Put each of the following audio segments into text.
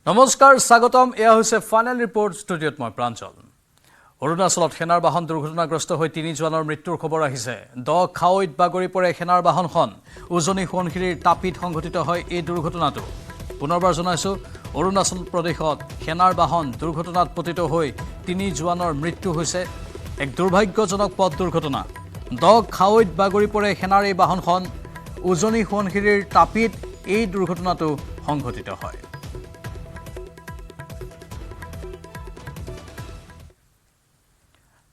নমস্কাৰ স্বাগতম এয়া হৈছে ফাইনেল ৰিপৰ্ট ষ্টুডিঅ'ত মই প্ৰাঞ্জল অৰুণাচলত সেনাৰ বাহন দুৰ্ঘটনাগ্ৰস্ত হৈ ৩ জনৰ মৃত্যুৰ খবৰ আহিছে খাৱৈত বাগৰি পৰে সেনাৰ বাহনখন উজনি সোৱণশিৰিৰ টাপিত সংঘটিত হয় এই দুৰ্ঘটনাটো পুনৰবাৰ জনাইছো অৰুণাচল প্ৰদেশত সেনাৰ বাহন দুৰ্ঘটনাত পতিত হৈ ৩ জনৰ মৃত্যু হৈছে এক দুৰ্ভাগ্যজনক পথ দুৰ্ঘটনা খাৱৈত বাগৰি পৰে সেনাৰ এই বাহনখন উজনি সোৱণশিৰিৰ টাপিত এই দুৰ্ঘটনাটো সংঘটিত হয়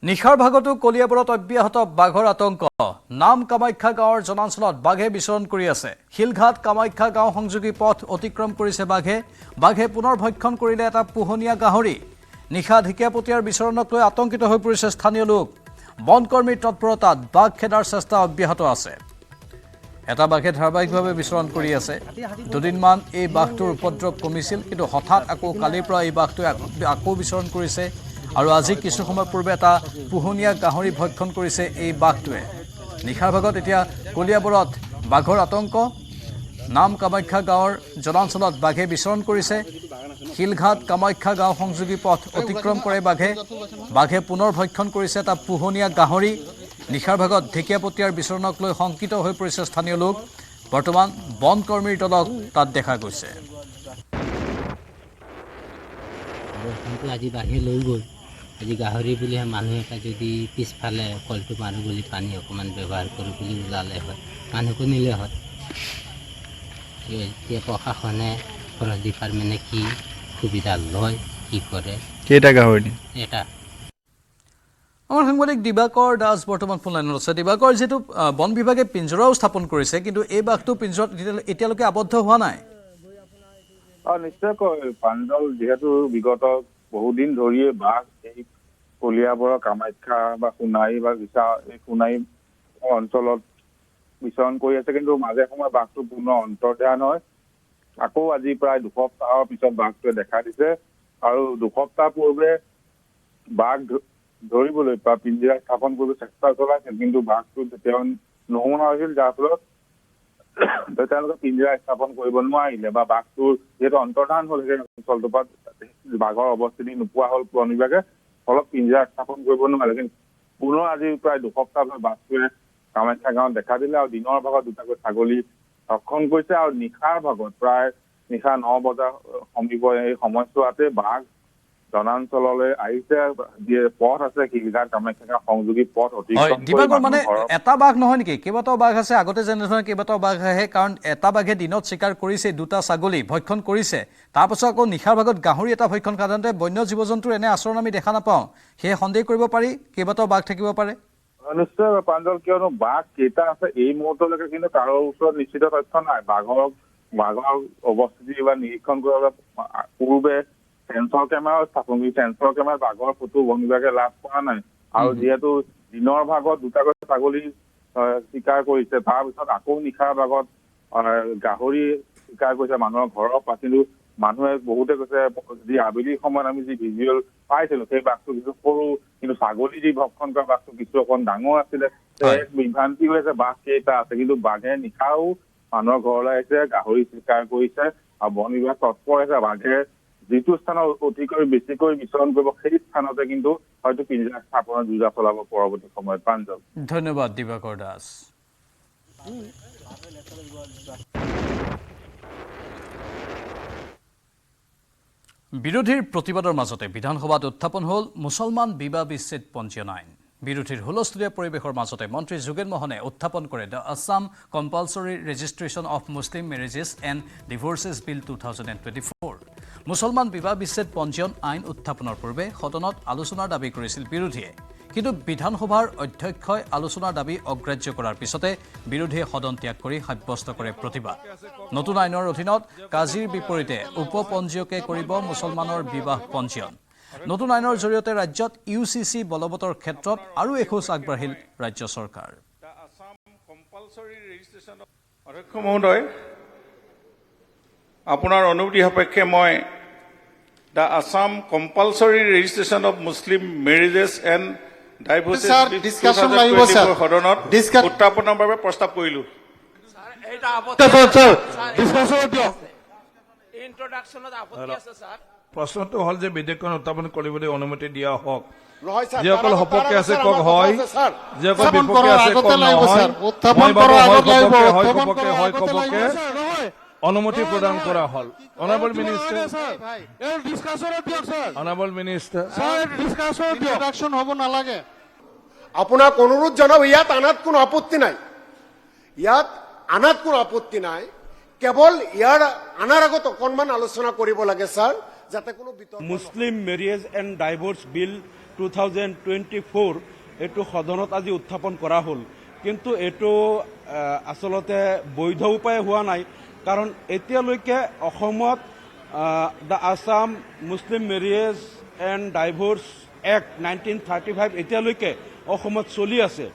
নিশাৰ ভাগতো কলিয়াবৰত অব্যাহত বাঘৰ আতংক নাম কামাখ্যা গাঁৱৰ জনাঞ্চলত বাঘে বিচৰণ কৰি আছে শিলঘাট কামাখ্যা গাঁও সংযোগী পথ অতিক্ৰম কৰিছে বাঘে পুনৰ ভক্ষণ কৰিলে এটা পোহনীয়া গাহৰি নিশা ঢেকীয়াপতীয়াৰ বিচৰণক লৈ আতংকিত হৈ পৰিছে স্থানীয় লোক বনকৰ্মীৰ তৎপৰতাত বাঘ খেদাৰ চেষ্টা অব্যাহত আছে এটা বাঘে ধাৰাবাহিকভাৱে বিচৰণ কৰি আছে দুদিনমান এই বাঘটোৰ উপদ্ৰৱ কমিছিল কিন্তু হঠাৎ আকৌ কালিৰ পৰা এই বাঘটোৱে আকৌ বিচৰণ কৰিছে আৰু আজি কিছু সময় পূৰ্বে এটা পোহনীয়া গাহৰি ভক্ষণ কৰিছে এই বাঘটোৱে নিশাৰ ভাগত এতিয়া কলিয়াবৰত বাঘৰ আতংক নাম কামাখ্যা গাঁৱৰ জনাঞ্চলত বাঘে বিচৰণ কৰিছে শিলঘাট কামাখ্যা গাঁও সংযোগী পথ অতিক্ৰম কৰে বাঘে পুনৰ ভক্ষণ কৰিছে এটা পোহনীয়া গাহৰি নিশাৰ ভাগত ঢেকীয়াপতীয়াৰ বিচৰণক লৈ শংকিত হৈ পৰিছে স্থানীয় লোক বৰ্তমান বনকৰ্মীৰ দলক তাত দেখা গৈছে আজি বাঘে লৈ গ'ল আজি গাহৰি বুলি মানুহ এটা যদি পিছফালে কলটো মাৰোঁ বুলি পানী অকণমান ব্যৱহাৰ কৰোঁ বুলি ওলালে হয় মানুহকো নিলে হয় এতিয়া প্ৰশাসনে ফৰেষ্ট ডিপাৰ্টমেণ্টে কি সুবিধা লয় কি কৰে কেইটা গাহৰি এটা আমাৰ সাংবাদিক দিবাকৰ দাস বৰ্তমান ফোন লাইনত আছে দিবাকৰ যেটো বন বিভাগে পিঞ্জৰাও স্থাপন কৰিছে কিন্তু এই বাঘটো পিঞ্জৰাত এতিয়ালৈকে আবদ্ধ হোৱা নাই নিশ্চয়কৈ প্ৰাঞ্জল যিহেতু বিগত বহুদিন ধৰিয়ে বাঘ এই কলিয়াবৰৰ কামাখ্যা বা সোণাই বা এই সোণাই অঞ্চলত বিচৰণ কৰি আছে কিন্তু মাজে সময়ে বাঘটো পুনৰ অন্তৰ্ধান হয় আকৌ আজি প্ৰায় 2 সপ্তাহৰ পিছত বাঘটোৱে দেখা দিছে আৰু 2 সপ্তাহ পূৰ্বে বাঘ ধৰিবলৈ বা পিঞ্জৰা স্থাপন কৰিবলৈ চেষ্টা চলাইছিল কিন্তু বাঘটো তেতিয়া নোহোৱা হৈছিল যাৰ ফলত তেওঁলোকে পিঞ্জৰা স্থাপন কৰিব নোৱাৰিলে বা বাঘটোৰ যিহেতু অন্তৰ্ধান হ'ল সেই অঞ্চলটোৰ পৰা বাঘৰ অৱস্থিতি নোপোৱা হ'ল বন বিভাগে ফলত পিঞ্জৰা স্থাপন কৰিব নোৱাৰিলে কিন্তু পুনৰ আজি প্ৰায় 2 সপ্তাহ বাঘটোৱে কামাখ্যা গাঁৱত দেখা দিলে আৰু দিনৰ ভাগত দুটাকৈ ছাগলী ভক্ষণ কৰিছে আৰু নিশাৰ ভাগত প্ৰায় নিশা 9 বজাৰ সমীপৰ এই সময়ছোৱাতে বাঘ জনাঞ্চললৈ আহিছে পথ আছে শিলঘাট কামাখ্যা গাঁও সংযোগী পথ অতিক্ৰম দিবাকৰ মানে এটা বাঘ নহয় নেকি কেইবাটাও বাঘ আছে আগতে যেনেধৰণে কেইবাটাও বাঘ আহে কাৰণ এটা বাঘে দিনত চিকাৰ কৰিছে দুটা ছাগলী ভক্ষণ কৰিছে তাৰপাছত আকৌ নিশাৰ ভাগত গাহৰি এটা ভক্ষণ সাধাৰণতে বন্য জীৱ জন্তুৰ এনে আচৰণ আমি দেখা নাপাওঁ সেয়ে সন্দেহ কৰিব পাৰি কেইবাটাও বাঘ থাকিব পাৰে নিশ্চয় প্ৰাঞ্জল কিয়নো বাঘ কেইটা আছে এই মুহূৰ্তলৈকে কিন্তু কাৰো ওচৰত নিশ্চিত তথ্য নাই বাঘৰ অৱস্থিতি বা নিৰীক্ষণ কৰাৰ পূৰ্বে সেন্সৰ কেমেৰা স্থাপন কৰি সেন্সৰ কেমেৰাত বাঘৰ ফটো বন বিভাগে লাভ কৰা নাই আৰু যিহেতু দিনৰ ভাগত দুটাকৈ ছাগলী চিকাৰ কৰিছে তাৰপিছত আকৌ নিশাৰ ভাগত গাহৰি চিকাৰ কৰিছে মানুহৰ ঘৰৰ পৰা কিন্তু মানুহে বহুতে কৈছে যি আবেলি সময়ত আমি যি ভিজুৱেল পাইছিলো সেই বাঘটো কিছু সৰু কিন্তু ছাগলী যি ভক্ষণ কৰা বাঘটো কিছু অকণ ডাঙৰ আছিলে বিভ্ৰান্তি হৈ আছে বাঘ কেইটা আছে কিন্তু বাঘে নিশাও মানুহৰ ঘৰলৈ আহিছে গাহৰি চিকাৰ কৰিছে আৰু বন বিভাগ তৎপৰ আছে বাঘে যিটো স্থানত অতিকৈ বেছিকৈ বিচৰণ কৰিব সেই স্থানতে কিন্তু হয়তো পিঞ্জৰা স্থাপনৰ যোজনা চলাব পৰৱৰ্তী সময়ত প্ৰাঞ্জল ধন্যবাদ দিবাকৰ দাস বিৰোধীৰ প্ৰতিবাদৰ মাজতে বিধানসভাত উত্থাপন হ'ল মুছলমান বিবাহ বিচ্ছেদ পঞ্জীয়ন আইন বিৰোধীৰ হুলস্থুলীয়া পৰিৱেশৰ মাজতে মন্ত্ৰী যোগেন মোহনে উত্থাপন কৰে the Assam compulsory registration of Muslim marriages and divorces bill 2024 মুছলমান বিবাহ বিচ্ছেদ পঞ্জীয়ন আইন উত্থাপনৰ পূৰ্বে সদনত আলোচনাৰ দাবী কৰিছিল বিৰোধীয়ে কিন্তু বিধানসভাৰ অধ্যক্ষই আলোচনাৰ দাবী অগ্ৰাহ্য কৰাৰ পিছতে বিৰোধীয়ে সদন ত্যাগ কৰি সাব্যস্ত কৰে প্ৰতিবাদ নতুন আইনৰ অধীনত কাজীৰ বিপৰীতে উপপঞ্জীয়কে কৰিব মুছলমানৰ বিবাহ পঞ্জীয়ন নতুন আইনৰ জৰিয়তে ৰাজ্যত UCC বলবতৰ ক্ষেত্ৰত আৰু এখোজ আগবাঢ়িল ৰাজ্য চৰকাৰ অধ্যক্ষ মহোদয় আপোনাৰ অনুমতি সাপেক্ষে মই the Assam compulsory registration of Muslim marriages and divorces সদনত উত্থাপনৰ বাবে প্ৰস্তাৱ কৰিলোঁ ইন্ট্ৰডাকশ্যনত আপত্তি আছে স্যাৰ প্ৰশ্নটো হ'ল যে বিধেয়কখন উত্থাপন কৰিবলৈ অনুমতি দিয়া হওক নহয় স্যাৰ যিসকল সপক্ষে আছে কওক হয় যিসকল উত্থাপন বিপক্ষে কৰাৰ আছে আগতে কওক লাগিব, নহয় স্যাৰ। উত্থাপন মই ভাবো কৰাৰ হয় আগত লাগিব, সপক্ষে হয় উত্থাপন সপক্ষে কৰাৰ হয় আগতে সপক্ষে লাগিব, স্যাৰ। নহয়। অনুমতি প্ৰদান কৰা হ'ল অনাৰেবল মিনিষ্টাৰ এই ডিসকাশনত দিয়ক স্যাৰ অনাৰেবল মিনিষ্টাৰ স্যাৰ ডিসকাশনত ইন্ট্ৰোডাকশন হ'ব নালাগে আপোনাক অনুৰোধ জনাব ইয়াত আনাত কোনো আপত্তি নাই ইয়াত আনাত কোনো আপত্তি নাই কেৱল ইয়াৰ আনাৰ আগত অকণমান আলোচনা কৰিব লাগে স্যাৰ যাতে কোনো বিতৰ্ক মুছলিম মেৰিয়েজ এণ্ড ডাইভৰ্চ বিল 2024 এইটো সদনত আজি উত্থাপন কৰা হ'ল কিন্তু এইটো আচলতে বৈধ উপায় হোৱা নাই কাৰণ এতিয়ালৈকে অসমত the Assam Muslim marriage and divorce act 1935 এতিয়ালৈকে অসমত চলি আছে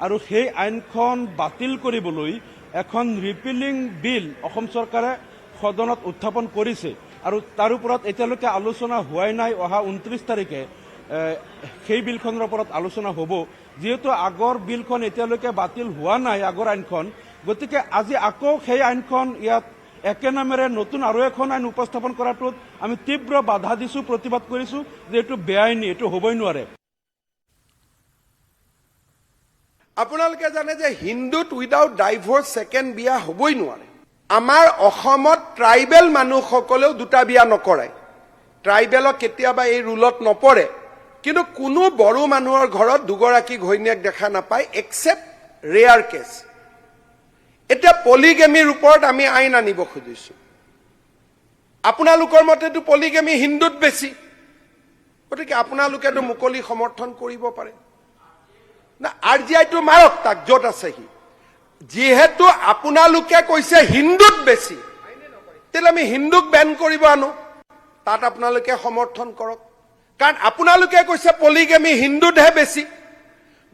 আৰু সেই আইনখন বাতিল কৰিবলৈ এখন ৰিপিলিং বিল অসম চৰকাৰে সদনত উত্থাপন কৰিছে আৰু তাৰ ওপৰত এতিয়ালৈকে আলোচনা হোৱাই নাই অহা 29 তাৰিখে সেই বিলখনৰ ওপৰত আলোচনা হ'ব যিহেতু আগৰ বিলখন এতিয়ালৈকে বাতিল হোৱা নাই আগৰ আইনখন গতিকে আজি আকৌ সেই আইনখন ইয়াত একে নামেৰে নতুন আৰু এখন আইন উপস্থাপন কৰাটোত আমি তীব্ৰ বাধা দিছোঁ প্ৰতিবাদ কৰিছোঁ যে এইটো বেআইনী এইটো হ'বই নোৱাৰে আপোনালোকে জানে যে হিন্দুত উইদাউট ডাইভৰ্চ সেকেন্ড বিয়া হ'বই নোৱাৰে আমাৰ অসমত ট্ৰাইবেল মানুহসকলেও দুটা বিয়া নকৰে ট্ৰাইবেলক কেতিয়াবা এই ৰুলত নপৰে কিন্তু কোনো বড়ো মানুহৰ ঘৰত দুগৰাকী ঘৈণীয়েক দেখা নাপায় এক্সেপ্ট ৰেয়াৰ কেছ এতিয়া পলিগেমিৰ ওপৰত আমি আইন আনিব খুজিছো আপোনালোকৰ মতেতো পলিগেমি হিন্দুত বেছি গতিকে আপোনালোকেতো মুকলি সমৰ্থন কৰিব পাৰে না আৰজিআইটো মাৰক তাক য'ত আছে সি যিহেতু আপোনালোকে কৈছে হিন্দুত বেছি তেলে আমি হিন্দুক বেন কৰিব আনো তাত আপোনালোকে সমৰ্থন কৰক কাৰণ আপোনালোকে কৈছে পলিগেমি হিন্দুতহে বেছি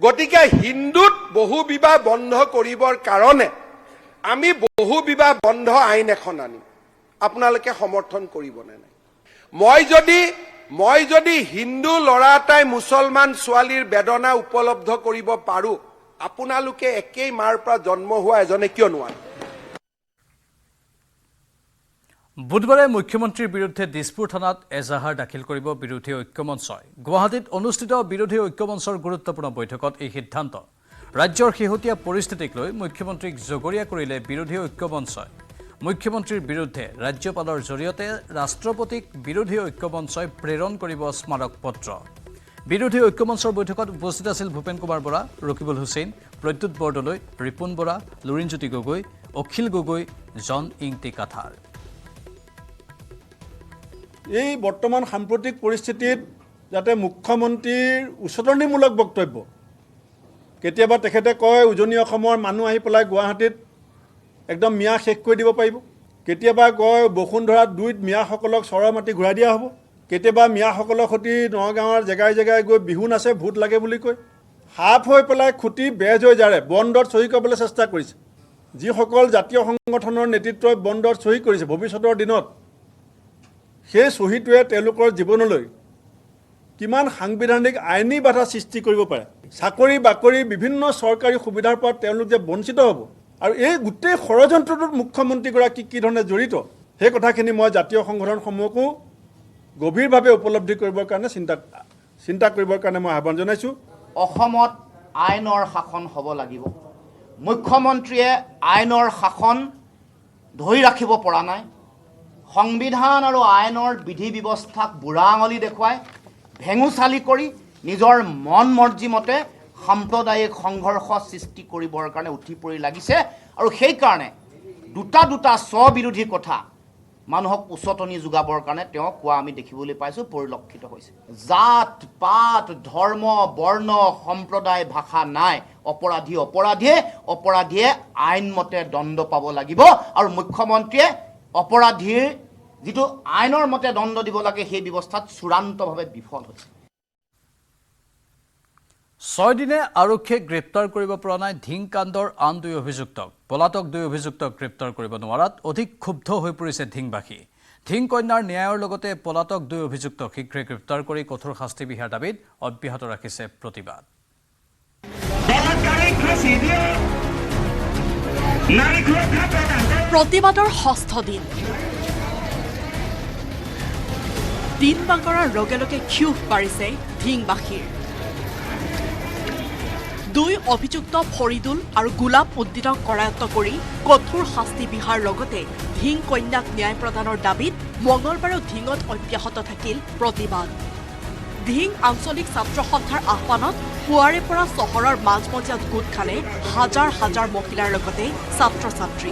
গতিকে হিন্দুত বহু বিবাহ বন্ধ কৰিবৰ কাৰণে আমি বহু বিবাহ বন্ধ আইন এখন আনিম আপোনালোকে সমৰ্থন কৰিব নে নাই মই যদি হিন্দু ল'ৰা এটাই মুছলমান ছোৱালীৰ বেদনা উপলব্ধ কৰিব পাৰো আপোনালোকে একেই মাৰ পৰা জন্ম হোৱা এজনে কিয় নোৱাৰে বুধবাৰে মুখ্যমন্ত্ৰীৰ বিৰুদ্ধে দিছপুৰ থানাত এজাহাৰ দাখিল কৰিব বিৰোধী ঐক্যমঞ্চই গুৱাহাটীত অনুষ্ঠিত বিৰোধী ঐক্যমঞ্চৰ গুৰুত্বপূৰ্ণ বৈঠকত এই সিদ্ধান্ত ৰাজ্যৰ শেহতীয়া পৰিস্থিতিক লৈ মুখ্যমন্ত্ৰীক জগৰীয়া কৰিলে বিৰোধী ঐক্যমঞ্চই মুখ্যমন্ত্ৰীৰ বিৰুদ্ধে ৰাজ্যপালৰ জৰিয়তে ৰাষ্ট্ৰপতিক বিৰোধী ঐক্যমঞ্চই প্ৰেৰণ কৰিব স্মাৰক পত্ৰ বিৰোধী ঐক্যমঞ্চৰ বৈঠকত উপস্থিত আছিল ভূপেন কুমাৰ বৰা ৰকিবুল হুছেইন প্ৰদ্যুৎ বৰদলৈ ৰিপুণ বৰা লুৰিণজ্যোতি গগৈ অখিল গগৈ জন ইংতি কাঠাৰ এই বৰ্তমান সাম্প্ৰতিক পৰিস্থিতিত যাতে মুখ্যমন্ত্ৰীৰ উচতনিমূলক বক্তব্য কেতিয়াবা তেখেতে কয় উজনি অসমৰ মানুহ আহি পেলাই গুৱাহাটীত একদম মিয়া শেষ কৰি দিব পাৰিব কেতিয়াবা কয় বসুন্ধৰাত দুইত মিয়াসকলক চৰৰ মাটি ঘূৰাই দিয়া হ'ব কেতিয়াবা মিয়াসকলৰ সৈতে নগাঁৱৰ জেগাই জেগাই গৈ বিহু নাচে ভোট লাগে বুলি কয় হাফ হৈ পেলাই খুটি বেজ হৈ যাৰে বণ্ডত চহী কৰিবলৈ চেষ্টা কৰিছে যিসকল জাতীয় সংগঠনৰ নেতৃত্বই বণ্ডত চহী কৰিছে ভৱিষ্যতৰ দিনত সেই চহীটোৱে তেওঁলোকৰ জীৱনলৈ কিমান সাংবিধানিক আইনী বাধা সৃষ্টি কৰিব পাৰে চাকৰি বাকৰি বিভিন্ন চৰকাৰী সুবিধাৰ পৰা তেওঁলোক যে বঞ্চিত হ'ব আৰু এই গোটেই ষড়যন্ত্ৰটোত মুখ্যমন্ত্ৰীগৰাকী কি ধৰণে জড়িত সেই কথাখিনি মই জাতীয় সংগঠনসমূহকো গভীৰভাৱে উপলব্ধি কৰিবৰ কাৰণে চিন্তা কৰিবৰ কাৰণে মই আহ্বান জনাইছোঁ অসমত আইনৰ শাসন হ'ব লাগিব মুখ্যমন্ত্ৰীয়ে আইনৰ শাসন ধৰি ৰাখিব পৰা নাই সংবিধান আৰু আইনৰ বিধি ব্যৱস্থাক বুঢ়া আঙুলি দেখুৱাই ভেঙুচালি কৰি নিজৰ মন মৰ্জি মতে সাম্প্ৰদায়িক সংঘৰ্ষ সৃষ্টি কৰিবৰ কাৰণে উঠি পৰি লাগিছে আৰু সেইকাৰণে দুটা স্ববিৰোধী কথা মানুহক উচতনি যোগাবৰ কাৰণে তেওঁ কোৱা আমি দেখিবলৈ পাইছোঁ পৰিলক্ষিত হৈছে জাত পাত ধৰ্ম বৰ্ণ সম্প্ৰদায় ভাষা নাই অপৰাধীয়ে আইনমতে দণ্ড পাব লাগিব আৰু মুখ্যমন্ত্ৰীয়ে অপৰাধীৰ যিটো আইনৰ মতে দণ্ড দিব লাগে সেই ব্যৱস্থাত চূড়ান্তভাৱে বিফল হৈছে 6 দিনে আৰক্ষীয়ে গ্ৰেপ্তাৰ কৰিব পৰা নাই ধিং কাণ্ডৰ আন 2 অভিযুক্তক পলাতক 2 অভিযুক্তক গ্ৰেপ্তাৰ কৰিব নোৱাৰাত অধিক ক্ষুব্ধ হৈ পৰিছে ধিংবাসী ধিং কন্যাৰ ন্যায়ৰ লগতে পলাতক 2 অভিযুক্তক শীঘ্ৰে গ্ৰেপ্তাৰ কৰি কঠোৰ শাস্তি বিহাৰ দাবীত অব্যাহত ৰাখিছে প্ৰতিবাদ প্ৰতিবাদৰ 6ষ্ঠ দিন দিন বাগৰাৰ লগে লগে ক্ষোভ বাঢ়িছে ধিংবাসীৰ। দুই অভিযুক্ত ফৰিদুল আৰু গোলাপ উদ্দিনক কৰায়ত্ব কৰি কঠোৰ শাস্তি বিহাৰ লগতে ধিং কন্যাক ন্যায় প্ৰদানৰ দাবীত মঙলবাৰেও ধিঙত অব্যাহত থাকিল প্ৰতিবাদ। ধিং আঞ্চলিক ছাত্ৰ সন্থাৰ আহ্বানত পুৱাৰে পৰা চহৰৰ মাজমজিয়াত গোট খালে হাজাৰ হাজাৰ মহিলাৰ লগতে ছাত্ৰ ছাত্ৰী।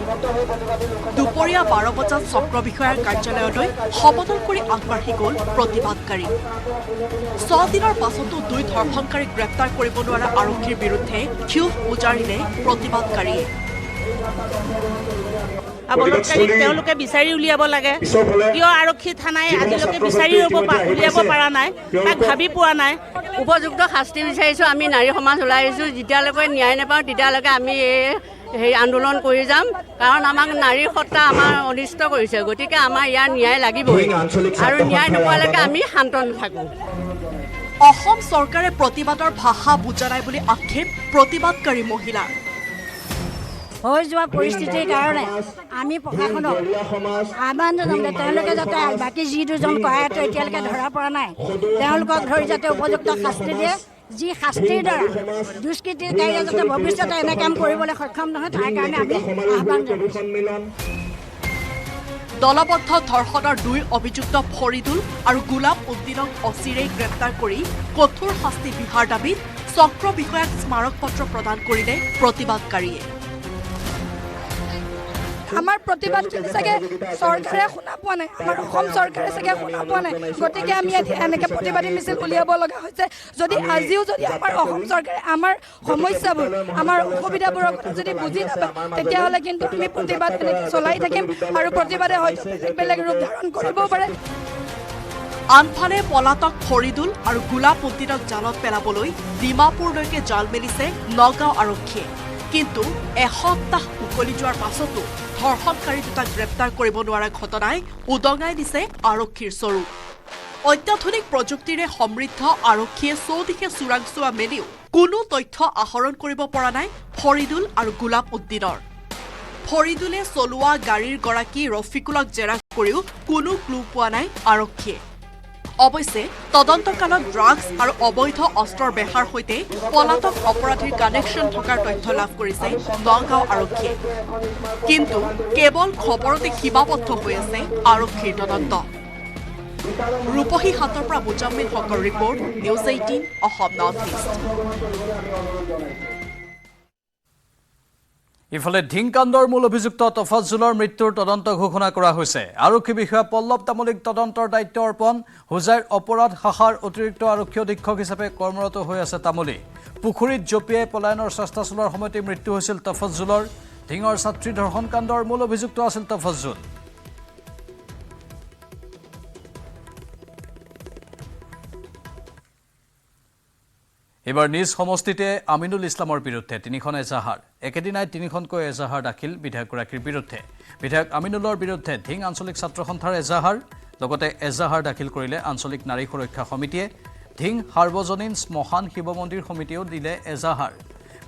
দুপৰীয়া 12 বজাত চক্ৰ বিষয়াৰ কাৰ্যালয়লৈ সমদল কৰি আগবাঢ়ি গ'ল প্ৰতিবাদকাৰী। 6 দিনৰ পাছতো দুই ধৰ্ষণকাৰীক গ্ৰেপ্তাৰ কৰিব নোৱাৰা আৰক্ষীৰ বিৰুদ্ধে ক্ষোভ উজাৰিলে প্ৰতিবাদকাৰীয়ে। বলৎকাৰীক তেওঁলোকে বিচাৰি উলিয়াব লাগে। কিয় আৰক্ষী থানাই আজিলৈকে বিচাৰি উলিয়াব পৰা নাই, তাক ভাবি পোৱা নাই। উপযুক্ত শাস্তি বিচাৰিছোঁ। আমি নাৰী সমাজ ওলাই আহিছোঁ। যেতিয়ালৈকে ন্যায় নাপাওঁ তেতিয়ালৈকে আমি এই আন্দোলন কৰি যাম, কাৰণ আমাক নাৰীৰ সত্তা আমাৰ অনিষ্ট কৰিছে। গতিকে আমাৰ ইয়াৰ ন্যায় লাগিবই, আৰু ন্যায় নোপোৱালৈকে আমি শান্ত নাথাকোঁ। অসম চৰকাৰে প্ৰতিবাদৰ ভাষা বুজা নাই বুলি আক্ষেপ প্ৰতিবাদকাৰী মহিলাৰ। হৈ যোৱা পৰিস্থিতিৰ কাৰণে আমি প্ৰশাসনক আহ্বান জনাম যে তেওঁলোকে যাতে বাকী যি দুজন কয়াতো এতিয়ালৈকে ধৰা পৰা নাই তেওঁলোকক ধৰি যাতে উপযুক্ত শাস্তি দিয়ে। যি শাস্তিৰ দ্বাৰা দুষ্কৃতিকাৰীয়ে যাতে ভৱিষ্যতে এনে কাম কৰিবলৈ সক্ষম নহয় তাৰ কাৰণে আমি আহ্বান জনাইছোঁ। দলবদ্ধ ধৰ্ষণৰ দুই অভিযুক্ত ফৰিদুল আৰু গোলাপ উদ্দিনক অচিৰেই গ্ৰেপ্তাৰ কৰি কঠোৰ শাস্তি বিহাৰ দাবীত চক্ৰ বিষয়াক স্মাৰক পত্ৰ প্ৰদান কৰিলে প্ৰতিবাদকাৰীয়ে। আমাৰ প্ৰতিবাদ চাগে চৰকাৰে শুনা পোৱা নাই, আমাৰ অসম চৰকাৰে চাগে শুনা পোৱা নাই। গতিকে আমি এনেকৈ প্ৰতিবাদী মিছিল উলিয়াব লগা হৈছে। যদি আজিও যদি আমাৰ অসম চৰকাৰে আমাৰ সমস্যাবোৰ আমাৰ অসুবিধাবোৰৰ কথা যদি বুজি নাপায় তেতিয়াহ'লে কিন্তু আমি প্ৰতিবাদ এনেকৈ চলাই থাকিম, আৰু প্ৰতিবাদে হয়তো বেলেগ ৰূপ ধাৰণ কৰিবও পাৰে। আনফালে পলাতক ফৰিদুল আৰু গোলাপ উদ্দিনক জালত পেলাবলৈ ডিমাপুৰলৈকে জাল মেলিছে নগাঁও আৰক্ষীয়ে। কিন্তু এসপ্তাহ উকলি যোৱাৰ পাছতো ধৰ্ষণকাৰী দুটাক গ্ৰেপ্তাৰ কৰিব নোৱাৰা ঘটনাই উদঙাই দিছে আৰক্ষীৰ স্বৰূপ। অত্যাধুনিক প্ৰযুক্তিৰে সমৃদ্ধ আৰক্ষীয়ে চৌদিশে চোৰাংচোৱা মেলিও কোনো তথ্য আহৰণ কৰিব পৰা নাই ফৰিদুল আৰু গোলাপ উদ্দিনৰ। ফৰিদুলে চলোৱা গাড়ীৰ গৰাকী ৰফিকুলক জেৰা কৰিও কোনো ক্লু পোৱা নাই আৰক্ষীয়ে। অৱশ্যে তদন্তকালত ড্ৰাগছ আৰু অবৈধ অস্ত্ৰৰ বেহাৰ সৈতে পলাতক অপৰাধীৰ কানেকশ্যন থকাৰ তথ্য লাভ কৰিছে নগাঁও আৰক্ষীয়ে। কিন্তু কেৱল খবৰতে সীমাবদ্ধ হৈ আছে আৰক্ষীৰ তদন্ত। ৰূপহী হাতৰ পৰা মুজাম্মিল হকৰ report, news 18 Assam north east. ইফালে ধিংকাণ্ডৰ মূল অভিযুক্ত তফাজ্জুলৰ মৃত্যুৰ তদন্ত ঘোষণা কৰা হৈছে। আৰক্ষী বিষয়া পল্লৱ তামুলীক তদন্তৰ দায়িত্ব অৰ্পণ। হোজাইৰ অপৰাধ শাখাৰ অতিৰিক্ত আৰক্ষী অধীক্ষক হিচাপে কৰ্মৰত হৈ আছে তামুলী। পুখুৰীত জঁপিয়াই পলায়নৰ চেষ্টা চলোৱাৰ সময়তে মৃত্যু হৈছিল তফাজ্জুলৰ। ধিঙৰ ছাত্ৰী ধৰ্ষণ কাণ্ডৰ মূল অভিযুক্ত আছিল তফাজ্জুল। এবাৰ নিজ সমষ্টিতে আমিনুল ইছলামৰ বিৰুদ্ধে 3খন এজাহাৰ, একেদিনাই 3খনকৈ এজাহাৰ দাখিল বিধায়কগৰাকীৰ বিৰুদ্ধে। বিধায়ক আমিনুলৰ বিৰুদ্ধে ধিং আঞ্চলিক ছাত্ৰ সন্থাৰ এজাহাৰ, লগতে এজাহাৰ দাখিল কৰিলে আঞ্চলিক নাৰী সুৰক্ষা সমিতিয়ে। ধিং সাৰ্বজনীন শ্মশান শিৱ মন্দিৰ সমিতিয়েও দিলে এজাহাৰ।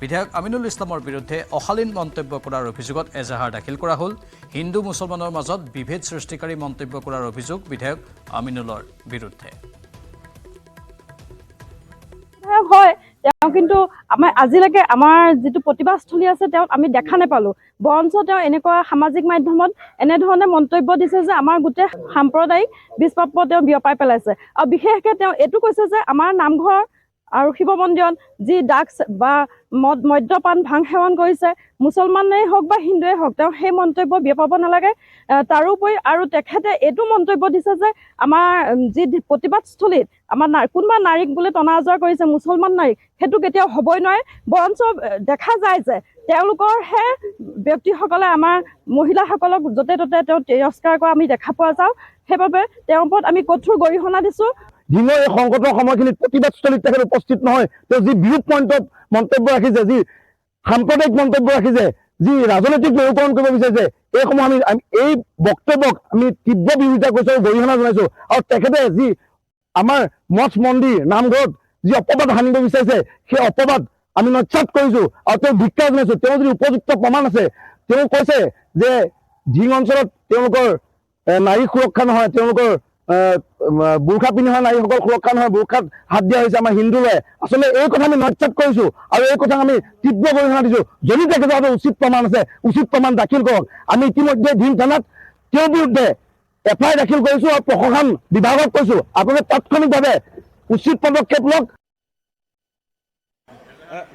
বিধায়ক আমিনুল ইছলামৰ বিৰুদ্ধে অশালীন মন্তব্য কৰাৰ অভিযোগত এজাহাৰ দাখিল কৰা হ'ল। হিন্দু মুছলমানৰ মাজত বিভেদ সৃষ্টিকাৰী মন্তব্য কৰাৰ অভিযোগ বিধায়ক আমিনুলৰ বিৰুদ্ধে। হয়, তেওঁ কিন্তু আমাৰ আজিলৈকে আমাৰ যিটো প্ৰতিবাদস্থলী আছে তেওঁ আমি দেখা নাপালোঁ। বৰঞ্চ তেওঁ এনেকুৱা সামাজিক মাধ্যমত এনেধৰণে মন্তব্য দিছে যে আমাৰ গোটেই সাম্প্ৰদায়িক বিষপাপ তেওঁ বিয়পাই পেলাইছে। আৰু বিশেষকৈ তেওঁ এইটো কৈছে যে আমাৰ নামঘৰ আৰু শিৱ মন্দিৰত যি ড্ৰাগছ বা মদ্যপান ভাং সেৱন কৰিছে, মুছলমানেই হওক বা হিন্দুৱেই হওক, তেওঁ সেই মন্তব্য বিয়পাব নালাগে। তাৰোপৰি আৰু তেখেতে এইটো মন্তব্য দিছে যে আমাৰ যি প্ৰতিবাদস্থলীত আমাৰ কোনোবা নাৰীক বোলে টনা আজোৰা কৰিছে, মুছলমান নাৰীক, সেইটো কেতিয়াও হ'বই নোৱাৰে। বৰঞ্চ দেখা যায় যে তেওঁলোকৰহে ব্যক্তিসকলে আমাৰ মহিলাসকলক য'তে ত'তে তেওঁ তিৰস্কাৰ কৰা আমি দেখা পোৱা যাওঁ। সেইবাবে তেওঁৰ ওপৰত আমি কঠোৰ গৰিহণা দিছোঁ। ধিঙৰ এই সংকটৰ সময়খিনিত প্ৰতিবাদস্থলীত তেখেত উপস্থিত নহয়। তেওঁ যি বিৰূপ পইণ্টত মন্তব্য ৰাখিছে, যি সাম্প্ৰদায়িক মন্তব্য ৰাখিছে, যি ৰাজনৈতিক মেৰুকৰণ কৰিব বিচাৰিছে, এইসমূহ আমি এই বক্তব্যক আমি তীব্ৰ বিৰোধিতা কৰিছোঁ আৰু গৰিহণা জনাইছোঁ। আৰু তেখেতে যি আমাৰ মঠ মন্দিৰ নামঘৰত যি অপবাদ সানিব বিচাৰিছে, সেই অপবাদ আমি নস্যাৎ কৰিছোঁ আৰু তেওঁ ধিক্কাৰ জনাইছোঁ। তেওঁ যদি উপযুক্ত প্ৰমাণ আছে, তেওঁ কৈছে যে ধিং অঞ্চলত তেওঁলোকৰ নাৰী সুৰক্ষা নহয়, তেওঁলোকৰ বুৰ্খা পিন্ধি অহা নাৰীসকল সুৰক্ষা নহয়, বুৰ্খাত হাত দিয়া হৈছে আমাৰ হিন্দুৱে। আচলতে এই কথা আমি নৎসাত কৰিছোঁ আৰু এই কথাক আমি তীব্ৰ গৰিহণা দিছোঁ। যদি তেখেতৰ উচিত প্ৰমাণ আছে, উচিত প্ৰমাণ দাখিল কৰক। আমি ইতিমধ্যে ভীম থানাত তেওঁৰ বিৰুদ্ধে এফআইআৰ দাখিল কৰিছোঁ আৰু প্ৰশাসন বিভাগক কৈছোঁ আপোনালোকে তাৎক্ষণিকভাৱে উচিত পদক্ষেপ লওক।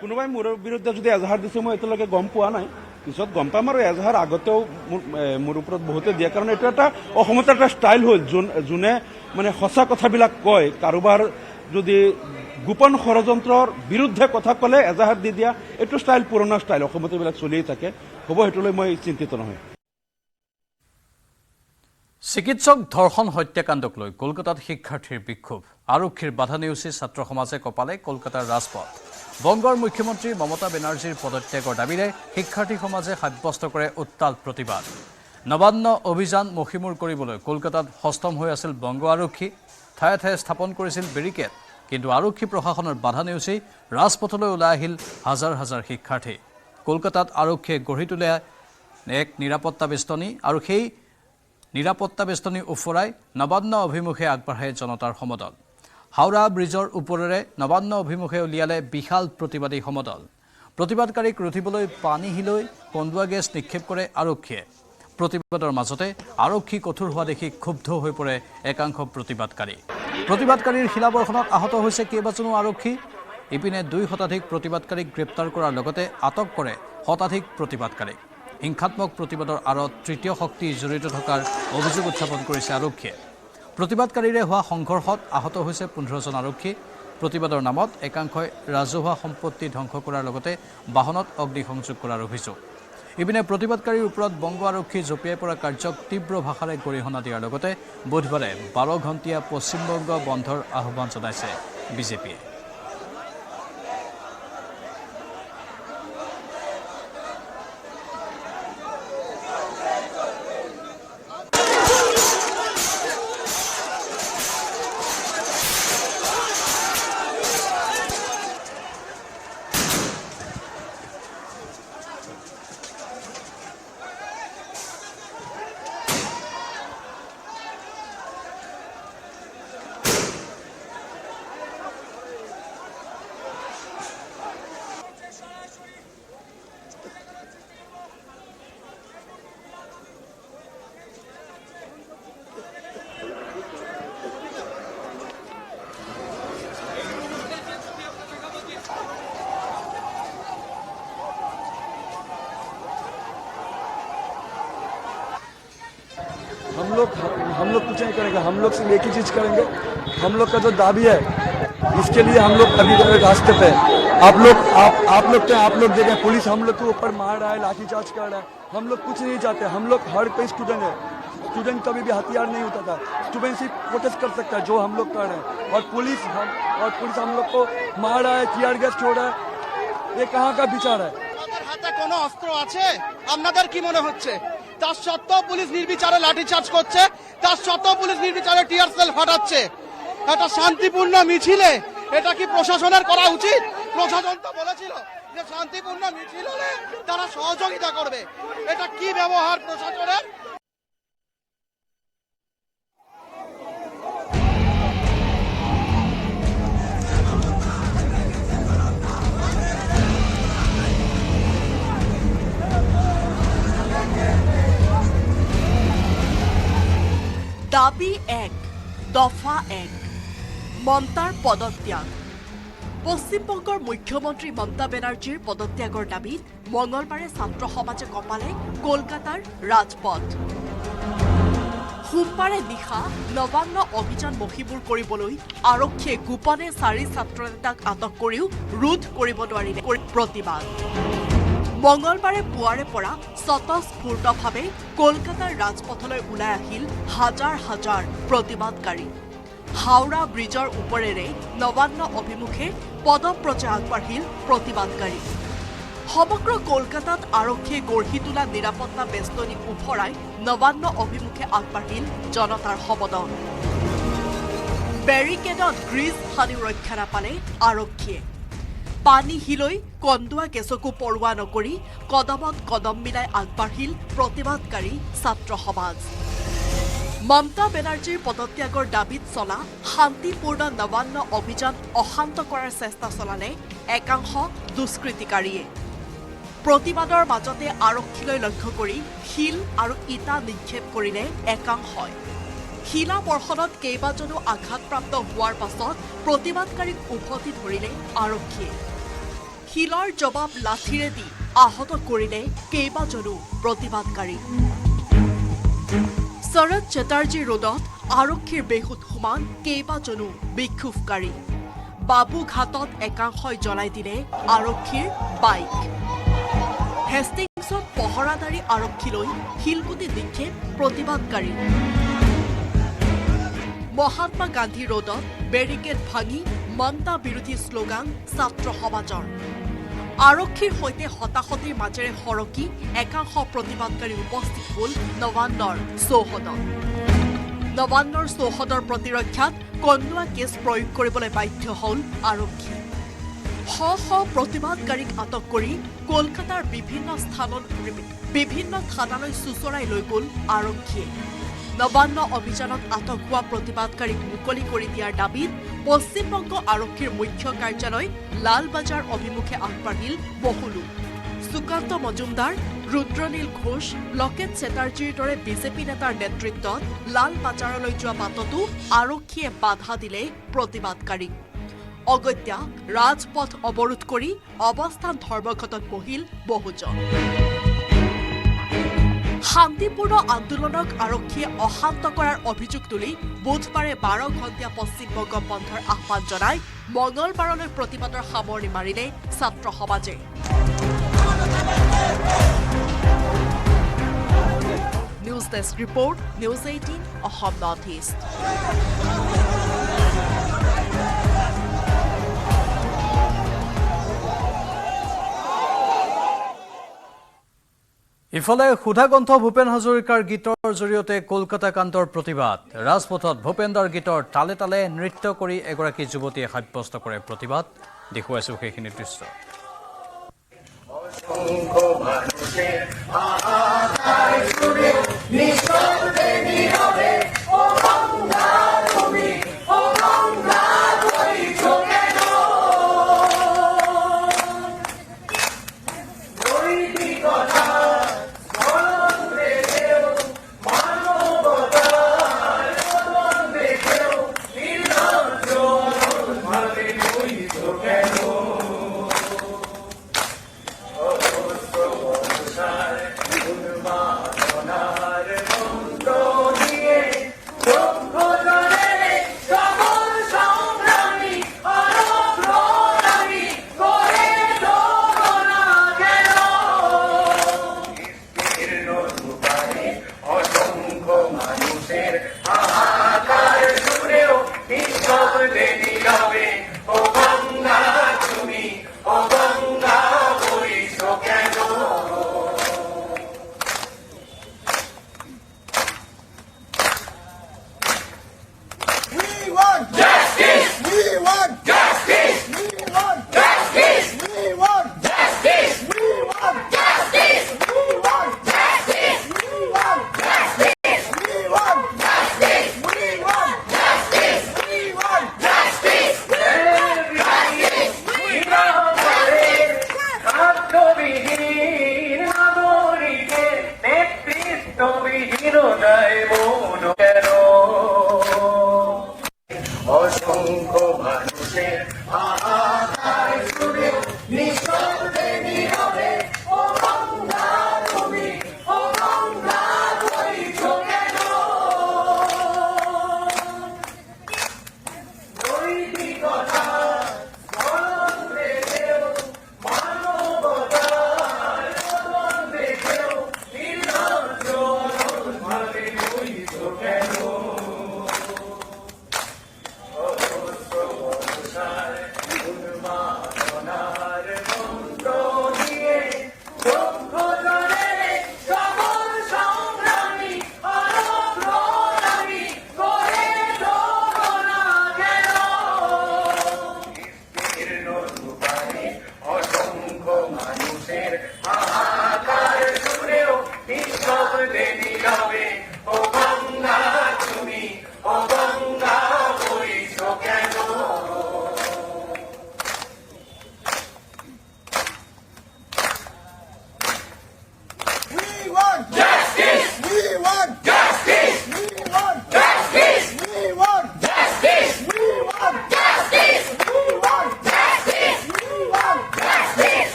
কোনোবাই মোৰ বিৰুদ্ধে যদি এজাহাৰ দিছে মই এতিয়ালৈকে গম পোৱা নাই, পিছত গম পাম। আৰু এজাহাৰ আগতেও মোৰ ওপৰত বহুতে দিয়ে, কাৰণ এইটো এটা অসমত এটা ষ্টাইল হ'ল, যোনে মানে সঁচা কথাবিলাক কয়, কাৰোবাৰ যদি গোপন ষড়যন্ত্ৰৰ বিৰুদ্ধে কথা ক'লে এজাহাৰ দি দিয়া, এইটো ষ্টাইল পুৰণা ষ্টাইল, অসমত এইবিলাক চলিয়েই থাকে। হ'ব, সেইটোলৈ মই চিন্তিত নহয়। চিকিৎসক ধৰ্ষণ হত্যাকাণ্ডক লৈ কলকাতাত শিক্ষাৰ্থীৰ বিক্ষোভ, আৰক্ষীৰ বাধা নেওচি ছাত্ৰ সমাজে কপালে কলকাতাৰ ৰাজপথ। বংগৰ মুখ্যমন্ত্ৰী মমতা বেনাৰ্জীৰ পদত্যাগৰ দাবীৰে শিক্ষাৰ্থী সমাজে সাব্যস্ত কৰে উত্তাল প্ৰতিবাদ। নবান্ন অভিযান মষিমূৰ কৰিবলৈ কলকাতাত সষ্টম হৈ আছিল বংগ আৰক্ষী। ঠায়ে ঠায়ে স্থাপন কৰিছিল বেৰিকেড, কিন্তু আৰক্ষী প্ৰশাসনৰ বাধা নেওচি ৰাজপথলৈ ওলাই আহিল হাজাৰ হাজাৰ শিক্ষাৰ্থী। কলকাতাত আৰক্ষীয়ে গঢ়ি তোলে এক নিৰাপত্তা বেষ্টনী, আৰু সেই নিৰাপত্তা বেষ্টনী উফৰাই নবান্ন অভিমুখে আগবাঢ়ে জনতাৰ সমদল। হাওৰা ব্ৰিজৰ ওপৰেৰে নবান্ন অভিমুখে উলিয়ালে বিশাল প্ৰতিবাদী সমদল। প্ৰতিবাদকাৰীক ৰুধিবলৈ পানী হিলৈ কন্দুৱা গেছ নিক্ষেপ কৰে আৰক্ষীয়ে। প্ৰতিবাদৰ মাজতে আৰক্ষী কঠোৰ হোৱা দেখি ক্ষুব্ধ হৈ পৰে একাংশ প্ৰতিবাদকাৰী। প্ৰতিবাদকাৰীৰ শিলাবৰ্ষণত আহত হৈছে কেইবাজনো আৰক্ষী। ইপিনে 2 শতাধিক প্ৰতিবাদকাৰীক গ্ৰেপ্তাৰ কৰাৰ লগতে আটক কৰে শতাধিক প্ৰতিবাদকাৰীক। হিংসাত্মক প্ৰতিবাদৰ আঁৰত তৃতীয় শক্তি জড়িত থকাৰ অভিযোগ উত্থাপন কৰিছে আৰক্ষীয়ে। প্ৰতিবাদকাৰীৰে হোৱা সংঘৰ্ষত আহত হৈছে 15জন আৰক্ষী। প্ৰতিবাদৰ নামত একাংশই ৰাজহুৱা সম্পত্তি ধ্বংস কৰাৰ লগতে বাহনত অগ্নিসংযোগ কৰাৰ অভিযোগ। ইপিনে প্ৰতিবাদকাৰীৰ ওপৰত বংগ আৰক্ষী জঁপিয়াই পৰা কাৰ্যক তীব্ৰ ভাষাৰে গৰিহণা দিয়াৰ লগতে বুধবাৰে 12 ঘণ্টীয়া পশ্চিমবংগ বন্ধৰ আহ্বান জনাইছে বিজেপিয়ে। हम लोग कुछ नहीं करेंगे, हम लोग सिर्फ एक ही चीज़ करेंगे। हम लोग का जो दाबी है इसके लिए हम लोग अभी रास्ते पे आप लोग देखें, पुलिस हम लोग के ऊपर मार रहा है, लाठीचार्ज कर रहा है। हम लोग कुछ नहीं चाहते। हम लोग हर कोई स्टूडेंट है, स्टूडेंट कभी भी हथियार नहीं होता था। स्टूडेंट सिर्फ प्रोटेस्ट कर सकता है, जो हम लोग कर रहे हैं। और पुलिस हम लोग को मार रहा है, टीयर गैस छोड़ रहा है। ये कहाँ का विचार है? হাতে কোনো অস্ত্র আছে আপনাদের কি মনে হচ্ছে? তার সত্ত্বেও পুলিশ নির্বিচারে লাঠিচার্জ করছে, তার সত্ত্বেও পুলিশ নির্বিচারে টিয়ার সেল ফাটাচ্ছে। এটা শান্তিপূর্ণ মিছিলে এটা কি প্রশাসনের করা উচিত? প্রশাসন তো বলেছিল যে শান্তিপূর্ণ মিছিল হলে তারা সহযোগিতা করবে। এটা কি ব্যবহার প্রশাসনের? দাবী 1, দফা 1, মমতাৰ পদত্যাগ। পশ্চিমবংগৰ মুখ্যমন্ত্ৰী মমতা বেনাৰ্জীৰ পদত্যাগৰ দাবীত মঙলবাৰে ছাত্ৰ সমাজে কপালে কলকাতাৰ ৰাজপথ। সোমবাৰে নিশা নবান্ন অভিযান মষিমূৰ কৰিবলৈ আৰক্ষীয়ে গোপনে 4 ছাত্ৰ নেতাক আটক কৰিও ৰোধ কৰিব নোৱাৰিলে প্ৰতিবাদ। মঙলবাৰে পুৱাৰে পৰা স্বতঃস্ফূৰ্তভাৱে কলকাতাৰ ৰাজপথলৈ ওলাই আহিল হাজাৰ হাজাৰ প্ৰতিবাদকাৰী। হাওৰা ব্ৰিজৰ ওপৰেৰে নবান্ন অভিমুখে পদব্ৰজে আগবাঢ়িল প্ৰতিবাদকাৰী। সমগ্ৰ কলকাতাত আৰক্ষীয়ে গঢ়ি তোলা নিৰাপত্তা বেষ্টনী উফৰাই নবান্ন অভিমুখে আগবাঢ়িল জনতাৰ সমদল। বেৰিকেডত গ্ৰীজ সানি ৰক্ষা নাপালে আৰক্ষীয়ে। পানী হিলৈ কন্দুৱা গেছকো পৰোৱা নকৰি কদমত কদম মিলাই আগবাঢ়িল প্ৰতিবাদকাৰী ছাত্ৰ সমাজ। মমতা বেনাৰ্জীৰ পদত্যাগৰ দাবীত চলা শান্তিপূৰ্ণ নবান্ন অভিযান অশান্ত কৰাৰ চেষ্টা চলালে একাংশ দুষ্কৃতিকাৰীয়ে। প্ৰতিবাদৰ মাজতে আৰক্ষীলৈ লক্ষ্য কৰি শিল আৰু ইটা নিক্ষেপ কৰিলে একাংশই। শিলা বৰ্ষণত কেইবাজনো আঘাতপ্ৰাপ্ত হোৱাৰ পাছত প্ৰতিবাদকাৰীক উভতি ধৰিলে আৰক্ষীয়ে। শিলৰ জবাব লাঠিৰে দি আহত কৰিলে কেইবাজনো প্ৰতিবাদকাৰী। শৰদ চেটাৰ্জী ৰোডত আৰক্ষীৰ বেহুত সমান কেইবাজনো বিক্ষোভকাৰী। বাবুঘাটত একাংশই জ্বলাই দিলে আৰক্ষীৰ বাইক। হেষ্টিংছত পহৰাদাৰী আৰক্ষীলৈ শিলগুটি নিক্ষেপ প্ৰতিবাদকাৰী। মহাত্মা গান্ধী ৰোডত বেৰিকেড ভাঙি মমতা বিৰোধী শ্লোগান ছাত্ৰ সমাজৰ। আৰক্ষীৰ সৈতে হতাহতিৰ মাজেৰে সৰকি একাংশ প্ৰতিবাদকাৰী উপস্থিত হ'ল নবান্নৰ চৌহদত। নবান্নৰ চৌহদৰ প্ৰতিৰক্ষাত কন্দুৱা কেছ প্ৰয়োগ কৰিবলৈ বাধ্য হ'ল আৰক্ষী। শ শ প্ৰতিবাদকাৰীক আটক কৰি কলকাতাৰ বিভিন্ন থানালৈ চোঁচৰাই লৈ গ'ল আৰক্ষীয়ে। নবান্ন অভিযানত আটক হোৱা প্ৰতিবাদকাৰীক মুকলি কৰি দিয়াৰ দাবীত পশ্চিমবংগ আৰক্ষীৰ মুখ্য কাৰ্যালয় লালবাজাৰ অভিমুখে আগবাঢ়িল বহুলো। সুকান্ত মজুমদাৰ, ৰুদ্ৰনীল ঘোষ, লকেট চেটাৰ্জীৰ দৰে বিজেপি নেতাৰ নেতৃত্বত লালবাজাৰলৈ যোৱা বাটতো আৰক্ষীয়ে বাধা দিলে প্ৰতিবাদকাৰীক। অগত্যা ৰাজপথ অৱৰোধ কৰি অৱস্থান ধৰ্মঘটত বহিল বহুজন। শান্তিপূৰ্ণ আন্দোলনক আৰক্ষীয়ে অশান্ত কৰাৰ অভিযোগ তুলি বুধবাৰে 12 ঘণ্টীয়া পশ্চিমবংগ বন্ধৰ আহ্বান জনাই মঙলবাৰলৈ প্ৰতিবাদৰ সামৰণি মাৰিলে ছাত্ৰ সমাজে। News desk report, news 18 Assam north east. ইফালে সুধাকণ্ঠ ভূপেন হাজৰিকাৰ গীতৰ জৰিয়তে কলকাতা কাণ্ডৰ প্ৰতিবাদ। ৰাজপথত ভূপেন্দাৰ গীতৰ তালে তালে নৃত্য কৰি এগৰাকী যুৱতীয়ে সাব্যস্ত কৰে প্ৰতিবাদ। দেখুৱাইছো সেইখিনি দৃশ্য।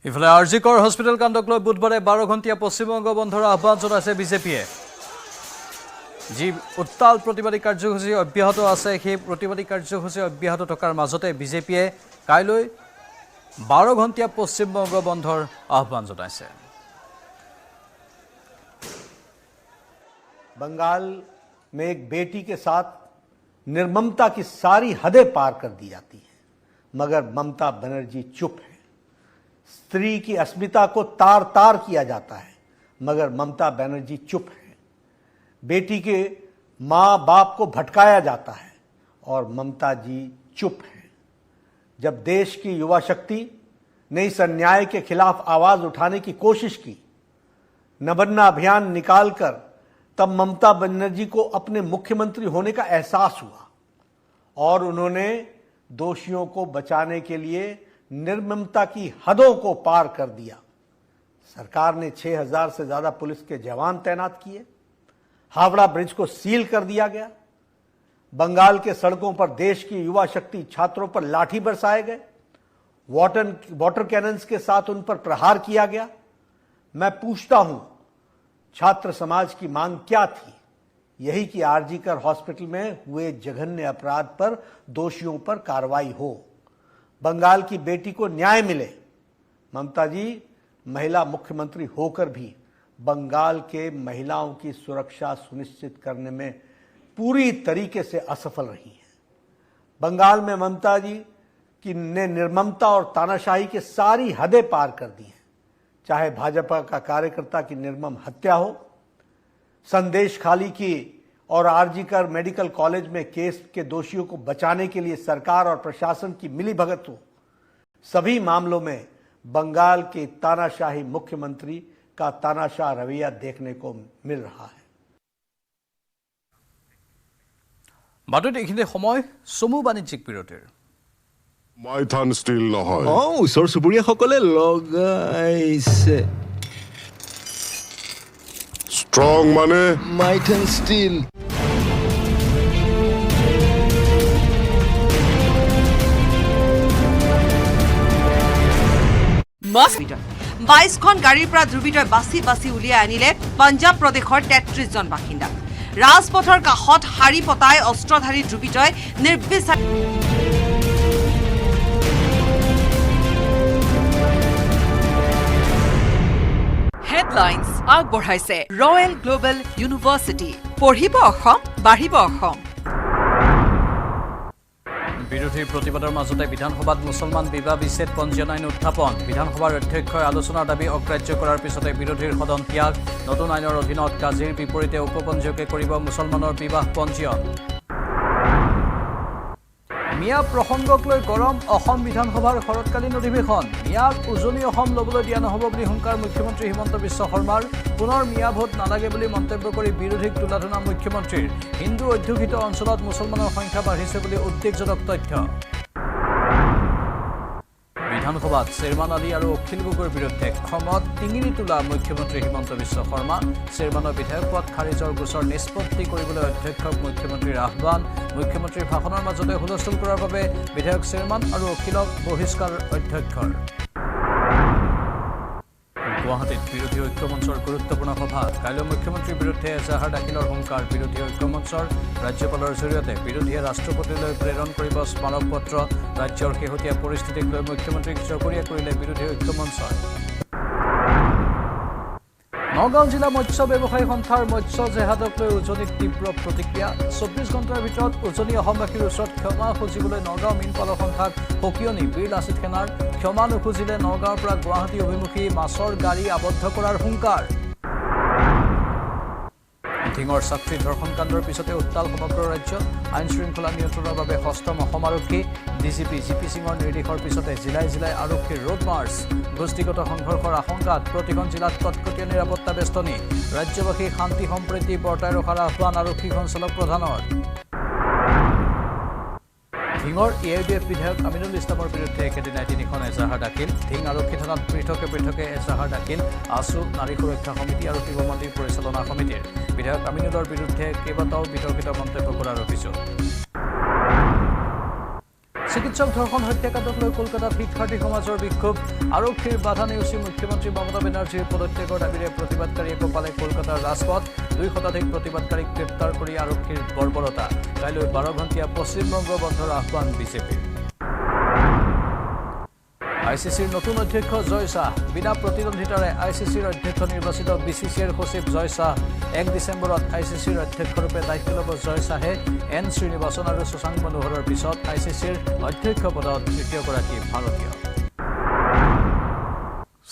ইফালে আৰজিকৰ হস্পিটেল কাণ্ডক লৈ বুধবাৰে 12 ঘণ্টীয়া পশ্চিমবংগ বন্ধৰ আহ্বান জনাইছে বিজেপিয়ে। যি উত্তাল প্ৰতিবাদী কাৰ্যসূচী অব্যাহত আছে সেই প্ৰতিবাদী কাৰ্যসূচী অব্যাহত থকাৰ মাজতে বিজেপিয়ে কাইলৈ 12 ঘণ্টীয়া পশ্চিমবংগ বন্ধৰ আহ্বান জনাইছে। बंगाल में एक बेटी के साथ निर्ममता की सारी हदें पार कर दी जाती है, मगर ममता बनर्जी चुप है। स्त्री की अस्मिता को तार तार किया जाता है, मगर ममता बनर्जी चुप है। बेटी के माँ बाप को भटकाया जाता है और ममता जी चुप है। जब देश की युवा शक्ति ने इस अन्याय के खिलाफ आवाज उठाने की कोशिश की, नबन्ना अभियान निकालकर, तब ममता बनर्जी को अपने मुख्यमंत्री होने का एहसास हुआ और उन्होंने दोषियों को बचाने के लिए निर्ममता की हदों को पार कर दिया। सरकार ने 6000 से ज्यादा पुलिस के जवान तैनात किए, हावड़ा ब्रिज को सील कर दिया गया, बंगाल के सड़कों पर देश की युवा शक्ति छात्रों पर लाठी बरसाए गए, वाटर कैनन्स के साथ उन पर प्रहार किया गया। मैं पूछता हूं, छात्र समाज की मांग क्या थी? यही कि आरजीकर हॉस्पिटल में हुए जघन्य अपराध पर दोषियों पर कार्रवाई हो, बंगाल की बेटी को न्याय मिले। ममता जी महिला मुख्यमंत्री होकर भी बंगाल के महिलाओं की सुरक्षा सुनिश्चित करने में पूरी तरीके से असफल रही है। बंगाल में ममता जी की ने निर्ममता और तानाशाही के सारी हदें पार कर दी हैं। चाहे भाजपा का कार्यकर्ता की निर्मम हत्या हो, संदेश खाली की और आरजीकर मेडिकल कॉलेज में केस के दोषियों को बचाने के लिए सरकार और प्रशासन की मिलीभगत हो, सभी मामलों में बंगाल के तानाशाही मुख्यमंत्री का तानाशाह रवैया देखने को मिल रहा है। বাতৰিত এইখিনি সময় চমু বাণিজ্যিক বিৰতিৰ। মাইথান ষ্টীল নহয়, ওচৰ চুবুৰীয়াসকলে লগাইছে। ষ্ট্ৰং মানে মাইথান ষ্টীল। বাইশখন গাড়ীৰ পৰা ধ্ৰুৱিতই বাছি বাছি উলিয়াই আনিলে পঞ্জাৱ প্ৰদেশৰ 33জন বাসিন্দা। ৰাজপথৰ কাষত শাৰী পতাই অস্ত্ৰধাৰী ধ্ৰুৱিতই নিৰ্বিচাৰ হেডলাইন্স আগবঢ়াইছে ৰয়েল গ্লোবেল ইউনিভাৰ্চিটি। পঢ়িব অসম, বাঢ়িব অসম। বিৰোধীৰ প্ৰতিবাদৰ মাজতে বিধানসভাত মুছলমান বিবাহ বিচ্ছেদ পঞ্জীয়ন আইন উত্থাপন। বিধানসভাৰ অধ্যক্ষই আলোচনাৰ দাবী অগ্ৰাহ্য কৰাৰ পিছতে বিৰোধীৰ সদন ত্যাগ। নতুন আইনৰ অধীনত কাজীৰ বিপৰীতে উপপঞ্জীয়কে কৰিব মুছলমানৰ বিবাহ পঞ্জীয়ন। মিয়া প্ৰসংগক লৈ গৰম অসম বিধানসভাৰ শৰৎকালীন অধিৱেশন। মিয়াক উজনি অসম ল'বলৈ দিয়া নহ'ব বুলি হুংকাৰ মুখ্যমন্ত্ৰী হিমন্ত বিশ্ব শৰ্মাৰ। পুনৰ মিয়া ভোট নালাগে বুলি মন্তব্য কৰি বিৰোধীক তুলাধনা মুখ্যমন্ত্ৰীৰ। হিন্দু অধ্যুষিত অঞ্চলত মুছলমানৰ সংখ্যা বাঢ়িছে বুলি উদ্বেগজনক তথ্য। বিধানসভাত শ্বেৰমান আলী আৰু অখিল গগৈৰ বিৰুদ্ধে খঙত টিঙিৰি তোলা মুখ্যমন্ত্ৰী হিমন্ত বিশ্ব শৰ্মা। শ্বেৰমানৰ বিধায়ক পদ খাৰিজৰ গোচৰ নিষ্পত্তি কৰিবলৈ অধ্যক্ষক মুখ্যমন্ত্ৰীৰ আহ্বান। মুখ্যমন্ত্ৰীৰ ভাষণৰ মাজতে হুলস্থুল কৰাৰ বাবে বিধায়ক শ্বেৰমান আৰু অখিলক বহিষ্কাৰ অধ্যক্ষৰ। গুৱাহাটীত বিৰোধী ঐক্য মঞ্চৰ গুৰুত্বপূৰ্ণ সভা। কাইলৈ মুখ্যমন্ত্ৰীৰ বিৰুদ্ধে এজাহাৰ দাখিলৰ হুংকাৰ বিৰোধী ঐক্য মঞ্চৰ। ৰাজ্যপালৰ জৰিয়তে বিৰোধীয়ে ৰাষ্ট্ৰপতিলৈ প্ৰেৰণ কৰিব স্মাৰক পত্ৰ। ৰাজ্যৰ শেহতীয়া পৰিস্থিতিক লৈ মুখ্যমন্ত্ৰীক জগৰীয়া কৰিলে বিৰোধী ঐক্য মঞ্চই। নগাঁও জিলা মৎস্য ব্যৱসায়ী সন্থাৰ মৎস্য জেহাদক লৈ উজনিত তীব্ৰ প্ৰতিক্ৰিয়া। 24 ঘণ্টাৰ ভিতৰত উজনি অসমবাসীৰ ওচৰত ক্ষমা খুজিবলৈ নগাঁও মীনপালক সন্থাক সকিয়নি বীৰ লাচিত সেনাৰ। ক্ষমা নুখুজিলে নগাঁৱৰ পৰা গুৱাহাটী অভিমুখী মাছৰ গাড়ী আবদ্ধ কৰাৰ হুংকাৰ। ধিঙৰ ছাত্ৰী ধৰ্ষণ কাণ্ডৰ পিছতে উত্তাল সমগ্ৰ ৰাজ্য। আইন শৃংখলা নিয়ন্ত্ৰণৰ বাবে 6ম অসম আৰক্ষী। ডিজিপি জিপি সিঙৰ নিৰ্দেশৰ পিছতে জিলাই জিলাই আৰক্ষীৰ ৰোড মাৰ্চ। গোষ্ঠীগত সংঘৰ্ষৰ আশংকাত প্ৰতিখন জিলাত কটকটীয়া নিৰাপত্তা বেষ্টনী। ৰাজ্যবাসীক শান্তি সম্প্ৰীতি বৰ্তাই ৰখাৰ আহ্বান আৰক্ষী সঞ্চালক প্ৰধানৰ। ধিঙৰ AIDF বিধায়ক আমিনুল ইছলামৰ বিৰুদ্ধে একেদিনাই 3খন এজাহাৰ দাখিল। ধিং আৰক্ষী থানাত পৃথকে পৃথকে এজাহাৰ দাখিল। আছু নাৰী সুৰক্ষা সমিতি আৰু শিৱ মন্দিৰ পৰিচালনা সমিতিৰ। বিধায়ক আমিনুলৰ বিৰুদ্ধে কেইবাটাও বিতৰ্কিত মন্তব্য কৰাৰ অভিযোগ। চিকিৎসক ধৰ্ষণ হত্যাকাণ্ডক লৈ কলকাতাত শিক্ষাৰ্থী সমাজৰ বিক্ষোভ আৰক্ষীৰ বাধা নেওচি মুখ্যমন্ত্ৰী মমতা বেনাৰ্জীৰ পদত্যাগৰ দাবীৰে প্ৰতিবাদকাৰীয়ে কঁপালে কলকাতাৰ ৰাজপথ 2 শতাধিক প্ৰতিবাদকাৰীক গ্ৰেপ্তাৰ কৰি আৰক্ষীৰ বৰ্বৰতা কাইলৈ 12 ঘণ্টীয়া পশ্চিমবংগ বন্ধৰ আহ্বান বিজেপিৰ আইচিচিৰ নতুন অধ্যক্ষ জয় শাহ বিনা প্ৰতিদ্বন্দ্বিতাৰে আইচিচিৰ অধ্যক্ষ নিৰ্বাচিত বিচিচিৰ সচিব জয় শাহ 1 ডিচেম্বৰত আইচিচিৰ অধ্যক্ষৰূপে দায়িত্ব ল'ব জয় শাহে এন শ্ৰীনিবাসন আৰু শশাংক মনোহৰৰ পিছত আইচিচিৰ অধ্যক্ষ পদত তৃতীয়গৰাকী ভাৰতীয়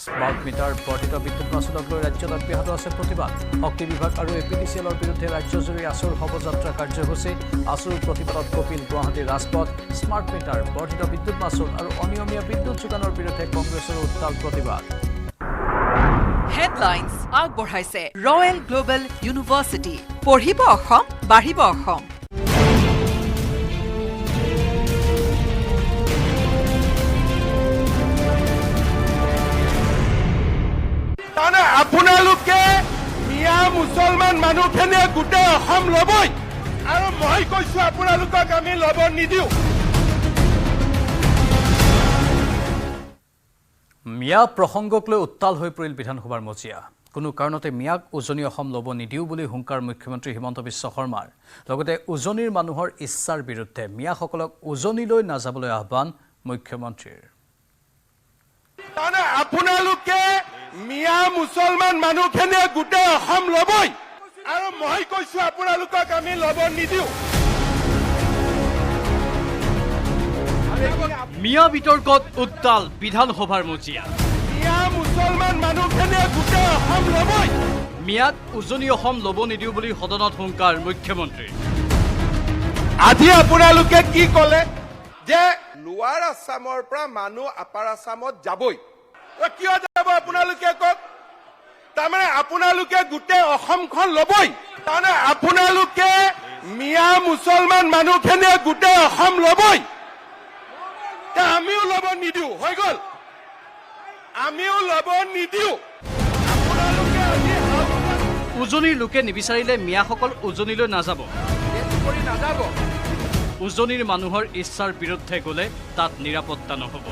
স্মাৰ্ট মিটাৰ বৰ্ধিত বিদ্যুৎ মাচুলক লৈ ৰাজ্যত অব্যাহত আছে প্ৰতিবাদ শক্তি বিভাগ আৰু এপিডিচিএলৰ বিৰুদ্ধে ৰাজ্যজুৰি আছুৰ শৱযাত্ৰা কাৰ্যসূচী আছুৰ প্ৰতিবাদত কপিল গুৱাহাটীৰ ৰাজপথ স্মাৰ্ট মিটাৰ বৰ্ধিত বিদ্যুৎ মাচুল আৰু অনিয়মীয়া বিদ্যুৎ যোগানৰ বিৰুদ্ধে কংগ্ৰেছৰ উত্তাল প্ৰতিবাদ হেডলাইন্স আগবঢ়াইছে ৰয়েল গ্লোবেল ইউনিভাৰ্চিটি পঢ়িব অসম বাঢ়িব অসম তাৰমানে আপোনালোকে মিয়া মুছলমান মানুহখিনিয়ে গোটেই অসম ল'বই আৰু মই কৈছো আপোনালোকক আমি ল'ব নিদিওঁ মিয়া প্ৰসংগক লৈ উত্তাল হৈ পৰিল বিধানসভাৰ মজিয়া কোনো কাৰণতে মিয়াক উজনি অসম ল'ব নিদিওঁ বুলি হুংকাৰ মুখ্যমন্ত্ৰী হিমন্ত বিশ্ব শৰ্মাৰ লগতে উজনিৰ মানুহৰ ইচ্ছাৰ বিৰুদ্ধে মিয়াসকলক উজনিলৈ নাযাবলৈ আহ্বান মুখ্যমন্ত্ৰীৰ তাৰমানে আপোনালোকে মিয়া মুছলমান মানুহখিনিয়ে গোটেই অসম ল'বই আৰু মই কৈছো আপোনালোকক আমি ল'ব নিদিওঁ মিয়া বিতৰ্কত উত্তাল বিধানসভাৰ মজিয়া মিয়া মুছলমান মানুহখিনিয়ে গোটেই অসম ল'বই মিয়াক উজনি অসম ল'ব নিদিওঁ বুলি সদনত হুংকাৰ মুখ্যমন্ত্ৰী আজি আপোনালোকে কি ক'লে যে লোৱাৰ আছামৰ পৰা মানুহ আপাৰ আছামত যাবই কিয় যাব আপোনালোকে কওক তাৰমানে আপোনালোকে গোটেই অসমখন ল'বই তাৰমানে আপোনালোকে মিয়া মুছলমান মানুহখিনিয়ে গোটেই অসম ল'বই আমিও ল'ব নিদিওঁ হৈ গ'ল আমিও ল'ব নিদিওঁ উজনিৰ লোকে নিবিচাৰিলে মিয়াসকল উজনিলৈ নাযাব উজনিৰ মানুহৰ ইচ্ছাৰ বিৰুদ্ধে গ'লে তাত নিৰাপত্তা নহ'ব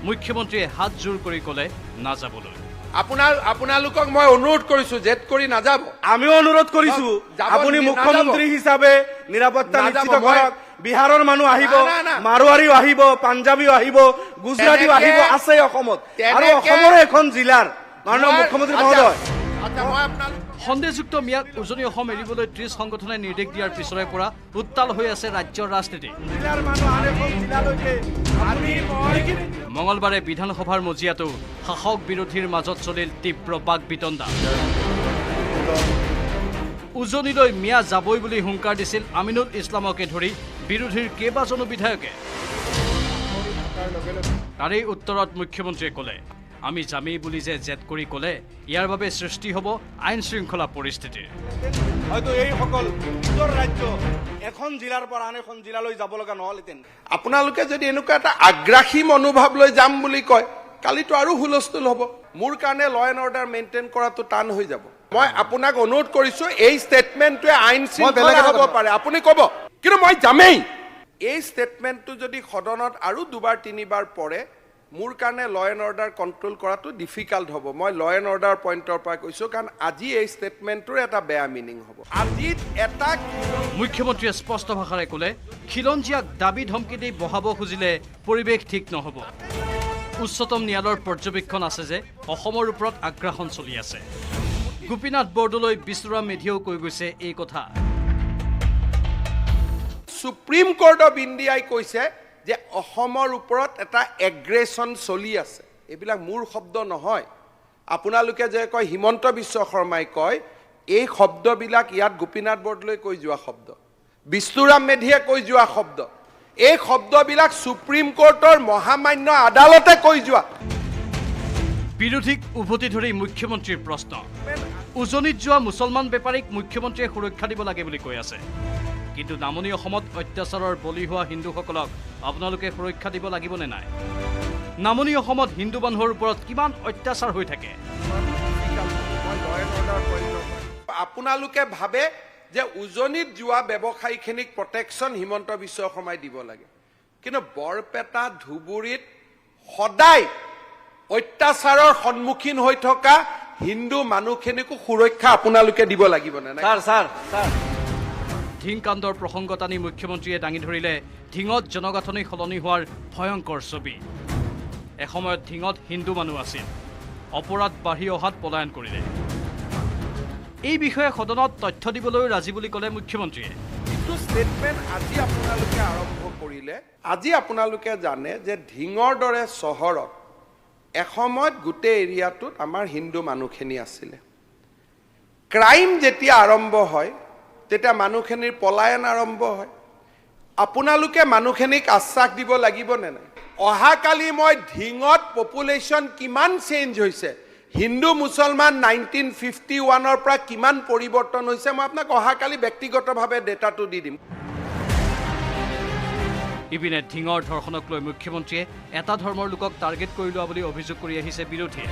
মুখ্যমন্ত্ৰীয়ে হাত জোৰ কৰি ক'লে নাযাবলৈ আপোনালোকক মই অনুৰোধ কৰিছো জেদ কৰি নাযাব আমিও অনুৰোধ কৰিছো আপুনি মুখ্যমন্ত্ৰী হিচাপে নিৰাপত্তা নিশ্চিত কৰক বিহাৰৰ মানুহ আহিব মাৰোৱাৰীও আহিব পাঞ্জাবীও আহিব গুজৰাটীও আহিব আছে অসমত আৰু অসমৰ এখন জিলাৰ মাননীয় মুখ্যমন্ত্ৰী মহোদয় সন্দেহযুক্ত মিয়াক উজনি অসম এৰিবলৈ 30 সংগঠনে নিৰ্দেশ দিয়াৰ পিছৰে পৰা উত্তাল হৈ আছে ৰাজ্যৰ ৰাজনীতি মঙলবাৰে বিধানসভাৰ মজিয়াতো শাসক বিৰোধীৰ মাজত চলিল তীব্ৰ বাক বিতণ্ডা উজনিলৈ মিয়া যাবই বুলি হুংকাৰ দিছিল আমিনুল ইছলামকে ধৰি বিৰোধীৰ কেইবাজনো বিধায়কে তাৰে উত্তৰত মুখ্যমন্ত্ৰীয়ে ক'লে আমি যামেই বুলি যে জেদ কৰি ক'লে ইয়াৰ বাবে সৃষ্টি হ'ব আইন শৃংখলা পৰিস্থিতিৰ হয়তো এইসকল নিজৰ ৰাজ্য এখন জিলাৰ পৰা আন এখন জিলালৈ যাব লগা নহ'লহেঁতেন আপোনালোকে যদি এনেকুৱা এটা আগ্ৰাসী মনোভাৱ লৈ যাম বুলি কয় কালিতো আৰু হুলস্থুল হ'ব মোৰ কাৰণে ল এণ্ড অৰ্ডাৰ মেইনটেইন কৰাটো টান হৈ যাব মই আপোনাক অনুৰোধ কৰিছো এই ষ্টেটমেণ্টটোৱে আইন শৃংখলা হ'ব পাৰে আপুনি ক'ব কিন্তু মই যামেই এই ষ্টেটমেণ্টটো যদি সদনত আৰু দুবাৰ তিনিবাৰ পৰে মোৰ কাৰণে ল এণ্ড অৰ্ডাৰ কণ্ট্ৰল কৰাটো ডিফিকাল্ট হ'ব মই ল এণ্ড অৰ্ডাৰ পইণ্টৰ পৰা কৈছোঁ কাৰণ আজি এই ষ্টেটমেণ্টটোৰ এটা বেয়া মিনিং হ'ব আজি এটা মুখ্যমন্ত্ৰীয়ে স্পষ্ট ভাষাৰে ক'লে খিলঞ্জীয়াক দাবী ধমকি দি বহাব খুজিলে পৰিৱেশ ঠিক নহ'ব উচ্চতম ন্যায়ালয়ৰ পৰ্যবেক্ষণ আছে যে অসমৰ ওপৰত আগ্ৰাসন চলি আছে গোপীনাথ বৰদলৈ বিষ্ণুৰাম মেধিয়েও কৈ গৈছে এই কথা সুপ্ৰিম কোৰ্ট অফ ইণ্ডিয়াই কৈছে যে অসমৰ ওপৰত এটা এগ্ৰেছন চলি আছে এইবিলাক মোৰ শব্দ নহয় আপোনালোকে যে কয় হিমন্ত বিশ্ব শৰ্মাই কয় এই শব্দবিলাক ইয়াত গোপীনাথ বৰদলৈ কৈ যোৱা শব্দ বিষ্ণুৰাম মেধিয়ে কৈ যোৱা শব্দ এই শব্দবিলাক সুপ্ৰিম কোৰ্টৰ মহামান্য আদালতে কৈ যোৱা বিৰোধীক উভতি ধৰি মুখ্যমন্ত্ৰীৰ প্ৰশ্ন উজনিত যোৱা মুছলমান বেপাৰীক মুখ্যমন্ত্ৰীয়ে সুৰক্ষা দিব লাগে বুলি কৈ আছে কিন্তু নামনি অসমত অত্যাচাৰৰ বলি হোৱা হিন্দুসকলক আপোনালোকে সুৰক্ষা দিব লাগিবনে নাই নামনি অসমত হিন্দু মানুহৰ ওপৰত কিমান অত্যাচাৰ হৈ থাকে আপোনালোকে ভাবে যে উজনিত যোৱা ব্যৱসায়ীখিনিক প্ৰটেকশ্যন হিমন্ত বিশ্ব শৰ্মাই দিব লাগে, কিন্তু বৰপেটা ধুবুৰীত সদায় অত্যাচাৰৰ সন্মুখীন হৈ থকা হিন্দু মানুহখিনিকো সুৰক্ষা আপোনালোকে দিব লাগিব নে নাই? ধিং কাণ্ডৰ প্ৰসংগত আনি মুখ্যমন্ত্ৰীয়ে দাঙি ধৰিলে ধিঙত জনগাঁথনি সলনি হোৱাৰ ভয়ংকৰ ছবি। এসময়ত ধিঙত হিন্দু মানুহ আছিল, অপৰাধ বাঢ়ি অহাত পলায়ন কৰিলে। এই বিষয়ে সদনত তথ্য দিবলৈও ৰাজি বুলি ক'লে মুখ্যমন্ত্ৰীয়ে। যিটো ষ্টেটমেণ্ট আজি আপোনালোকে আৰম্ভ কৰিলে, আজি আপোনালোকে জানে যে ধিঙৰ দৰে চহৰত এসময়ত গোটেই এৰিয়াটোত আমাৰ হিন্দু মানুহখিনি আছিলে। ক্ৰাইম যেতিয়া আৰম্ভ হয় তেতিয়া মানুহখিনিৰ পলায়ন আৰম্ভ হয়। আপোনালোকে মানুহখিনিক আশ্বাস দিব লাগিব নে নাই? অহাকালি মই ধিঙত পপুলেশ্যন কিমান চেঞ্জ হৈছে, হিন্দু মুছলমান 1951-ৰ পৰা কিমান পৰিৱৰ্তন হৈছে, মই আপোনাক অহাকালি ব্যক্তিগতভাৱে ডেটাটো দি দিম। ইপিনে ধিঙৰ ধৰ্ষণক লৈ মুখ্যমন্ত্ৰীয়ে এটা ধৰ্মৰ লোকক টাৰ্গেট কৰি লোৱা বুলি অভিযোগ কৰি আহিছে বিৰোধীয়ে।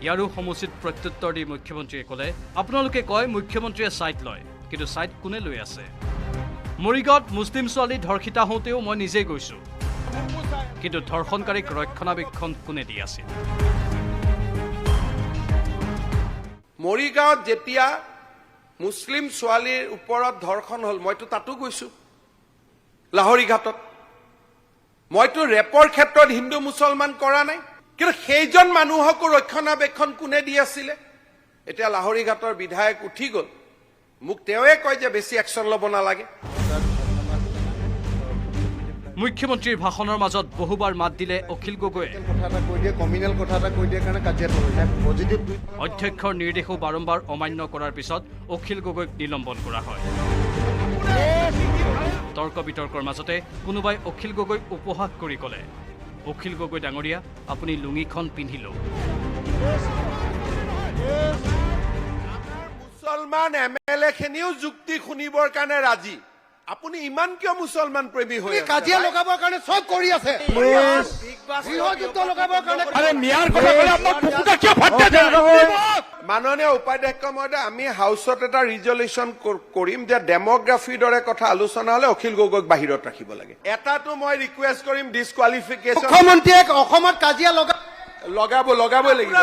ইয়াৰো সমুচিত প্ৰত্যুত্তৰ দি মুখ্যমন্ত্ৰীয়ে ক'লে, আপোনালোকে কয় মুখ্যমন্ত্ৰীয়ে ছাইড লয়, কিন্তু ছাইড কোনে লৈ আছে? মৰিগাঁৱত মুছলিম ছোৱালী ধৰ্ষিতা হওঁতেও মই নিজেই গৈছোঁ, কিন্তু ধৰ্ষণকাৰীক ৰক্ষণাবেক্ষণ কোনে দি আছিল? মৰিগাঁৱত যেতিয়া মুছলিম ছোৱালীৰ ওপৰত ধৰ্ষণ হ'ল, মইতো তাতো গৈছোঁ, লাহৰীঘাটত। মইতো ৰেপৰ ক্ষেত্ৰত হিন্দু মুছলমান কৰা নাই, কিন্তু সেইজন মানুহকো ৰক্ষণাবেক্ষণ কোনে দি আছিলে? এতিয়া লাহৰীঘাটৰ বিধায়ক উঠি গ'ল, মোক তেওঁৱে কয় যে বেছি একশ্যন ল'ব নালাগে। মুখ্যমন্ত্ৰীৰ ভাষণৰ মাজত বহুবাৰ মাত দিলে অখিল গগৈয়ে। অধ্যক্ষৰ নিৰ্দেশো বাৰম্বাৰ অমান্য কৰাৰ পিছত অখিল গগৈক নিলম্বন কৰা হয়। তৰ্ক বিতৰ্কৰ মাজতে কোনোবাই অখিল গগৈক উপহাস কৰি ক'লে, অখিল গগৈ ডাঙৰীয়া, আপুনি লুঙিখন পিন্ধি লওক। মুছলমান MLA খিনিও যুক্তি শুনিবৰ কাৰণে ৰাজি। আপুনি ইমান কিয় মুছলমান প্ৰেমী হৈ আছে? কাজিয়া লগাবৰ কাৰণে চব কৰি আছে। মাননীয় উপাধ্যক্ষ মহোদয়, আমি হাউচত এটা ৰিজলিউশ্যন কৰিম যে ডেমগ্ৰাফিৰ দৰে কথা আলোচনা হলে অখিল গগৈক বাহিৰত ৰাখিব লাগে। এটাটো মই ৰিকুৱেষ্ট কৰিম, ডিছকুৱালিফিকেশ্যন। মুখ্যমন্ত্ৰীয়ে অসমত কাজিয়া লগাবই লাগিব।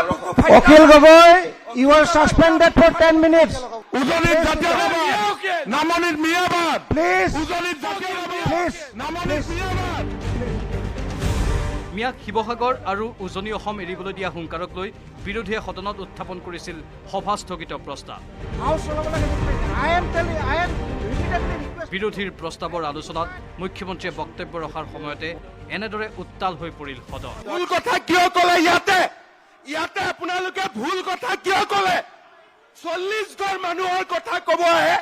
Akhil Gogoi, you are suspended for 10 minutes. উজনিত জাতীয় সভা, নামনিত মিয়াবাদ, প্লিজ উজনিত জাতীয় সভা, প্লিজ নামনিত মিয়াবাদ। মিয়াক শিৱসাগৰ আৰু উজনি অসম এৰিবলৈ দিয়া হুংকাৰক লৈ বিৰোধীয়ে সদনত উত্থাপন কৰিছিল সভা স্থগিত প্ৰস্তাৱ। বিৰোধীৰ প্ৰস্তাৱৰ আলোচনাত মুখ্যমন্ত্ৰীয়ে বক্তব্য ৰখাৰ সময়তে এনেদৰে উত্তাল হৈ পৰিল সদন। ভুল কথা কিয় ক'লে? ইয়াতে আপোনালোকে ভুল কথা কিয় ক'লে? 40 ঘৰ মানুহৰ কথা ক'ব আহে,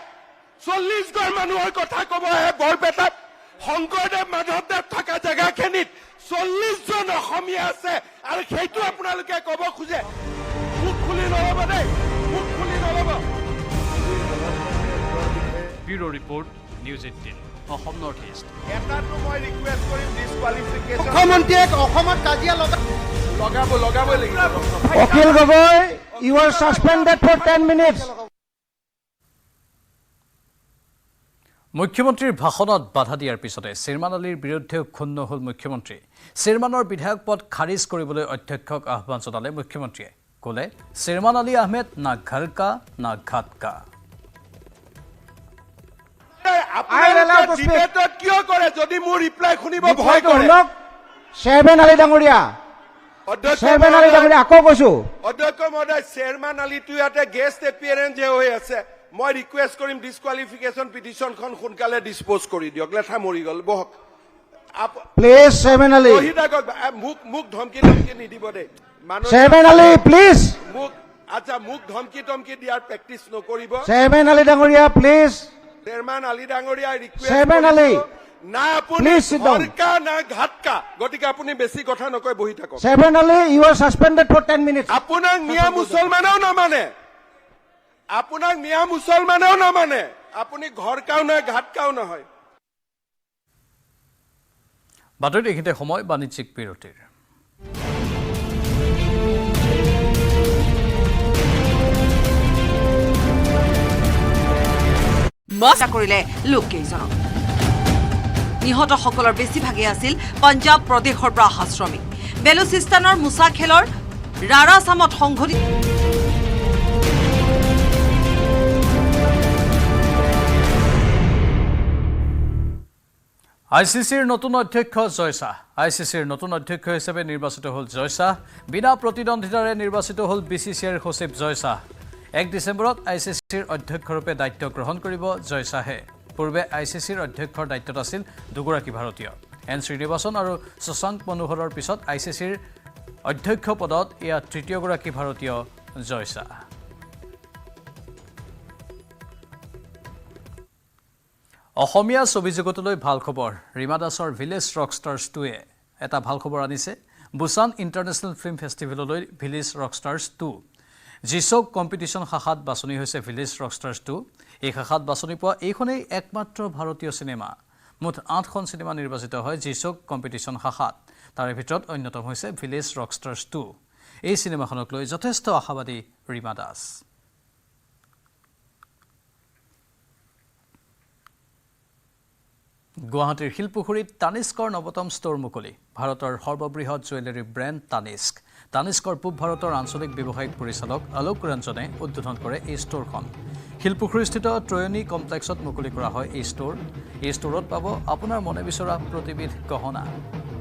40 ঘৰ মানুহৰ কথা ক'ব আহে। বৰপেটাত শংকৰদেৱ মাধৱদেৱ থকা জেগাখিনিত 40 জন অসমীয়া আছে, আৰু সেইটো আপোনালোকে ক'ব খোজে। মুখ খুলি নল'ব দেই, মুখ খুলি নল'ব। Bureau report, news 18, Assam north east. এটাটো মই ৰিকুৱেষ্ট কৰিম, ডিছকুৱালিফিকেশ্যন। মুখ্যমন্ত্ৰীয়ে অসমত কাজিয়া লগাবই লাগিব। Akhil Gogoi, you are suspended for 10 minutes. মুখ্যমন্ত্ৰীৰ ভাষণত বাধা দিয়াৰ পিছতে শ্বেৰমান আলীৰ বিৰুদ্ধেও ক্ষুণ্ণ হ'ল মুখ্যমন্ত্ৰী। শ্বেৰমানৰ বিধায়ক পদ খাৰিজ কৰিবলৈ অধ্যক্ষক আহ্বান জনালে মুখ্যমন্ত্ৰীয়ে। ক'লে, শ্বেৰমান আলী আহমেদ না ঘৰ কা না ঘাট কা। কিয় কৰে যদি মোৰ ৰিপ্লাই শুনিব ভয় কৰে? শ্বেৰমান আলী ডাঙৰীয়া, শ্বেৰমান আলী ডাঙৰীয়া, আকৌ কৈছো অধ্যক্ষ মহোদয়, শ্বেৰমান আলীটো ইয়াতে গেষ্ট এপিয়াৰেঞ্চ হৈ আছে। মই ৰিকুৱেষ্ট কৰিম, ডিছকুৱালিফিকেশ্যন পিটিশ্যনখন সোনকালে ডিছপ'জ কৰি দিয়ক। লেঠা মৰি গ'ল, বহক। প্লিজ শ্বেৰমান আলী, মোক ধমকি নিদিব দেই। শ্বেৰমান আলী প্লিজ, মোক ধমকি দিয়াৰ প্ৰেক্টিচ নকৰিব। শ্বেৰমান আলী ডাঙৰীয়া প্লিজ। শ্বেৰমান আলী ডাঙৰীয়া, শ্বেৰমান আলী না আপুনি ঘৰকা না ঘাটকা, গতিকে আপুনি বেছি কথা নকয়, বহি থাকক। Sherman Ali, you are suspended for 10 minutes. আপোনাক মিয়া মুছলমানেও নামানে, আপোনাক মিয়া মুছলমানেও নামানে, আপুনি ঘৰকাও নহয় ঘাটকাও নহয়। বাতৰিত এইখিনিতে সময় বাণিজ্যিক বিৰতিৰ। মস্ত কৰিলে লোককেইজনক। নিহতসকলৰ বেছিভাগেই আছিল পঞ্জাৱ প্ৰদেশৰ পৰা অহা শ্ৰমিক। বেলুচিস্তানৰ মুছা খেলৰ ৰাৰাচামত সংঘটিত আইচিচিৰ নতুন অধ্যক্ষ জয় শাহ। আইচিচিৰ নতুন অধ্যক্ষ হিচাপে নিৰ্বাচিত হ'ল জয় শাহ। বিনা প্ৰতিদ্বন্দ্বিতাৰে নিৰ্বাচিত হ'ল BCCIৰ সচিব জয় শাহ। 1 ডিচেম্বৰত আইচিচিৰ অধ্যক্ষৰূপে দায়িত্ব গ্ৰহণ কৰিব জয় শাহে। পূৰ্বে আইচিচিৰ অধ্যক্ষৰ দায়িত্বত আছিল দুগৰাকী ভাৰতীয়, N শ্ৰীনিবাসন আৰু শশাংক মনোহৰৰ পিছত আইচিচিৰ অধ্যক্ষ পদত এয়া তৃতীয়গৰাকী ভাৰতীয় জয় শাহ। অসমীয়া ছবি জগতলৈ ভাল খবৰ। ৰীমা দাসৰ ভিলেজ ৰকষ্টাৰ্ছ 2-এ এটা ভাল খবৰ আনিছে। বুছান ইণ্টাৰনেশ্যনেল ফিল্ম ফেষ্টিভেললৈ ভিলেজ ৰকষ্টাৰ্ছ 2 জিচক কম্পিটিশ্যন শাখাত বাছনি হৈছে ভিলেজ ৰকষ্টাৰ্ছ 2। এই শাখাত বাছনি পোৱা এইখনেই একমাত্ৰ ভাৰতীয় চিনেমা। মুঠ 8খন চিনেমা নিৰ্বাচিত হয় জিচক কম্পিটিশ্যন শাখাত। তাৰে ভিতৰত অন্যতম হৈছে ভিলেজ ৰকষ্টাৰ্ছ 2। এই চিনেমাখনক লৈ যথেষ্ট আশাবাদী ৰীমা দাস। গুৱাহাটীৰ শিলপুখুৰীত তানিস্কৰ নৱতম ষ্ট'ৰ মুকলি। ভাৰতৰ সৰ্ববৃহৎ জুৱেলাৰী ব্ৰেণ্ড তানিস্ক। তানিস্কৰ পূব ভাৰতৰ আঞ্চলিক ব্যৱসায়িক পৰিচালক অলোক ৰঞ্জনে উদ্বোধন কৰে এই ষ্ট'ৰখন। শিলপুখুৰীস্থিত ত্ৰয়নী কমপ্লেক্সত মুকলি কৰা হয় এই ষ্ট'ৰ। এই ষ্ট'ৰত পাব আপোনাৰ মনে বিচৰা প্ৰতিবিধ গহনা।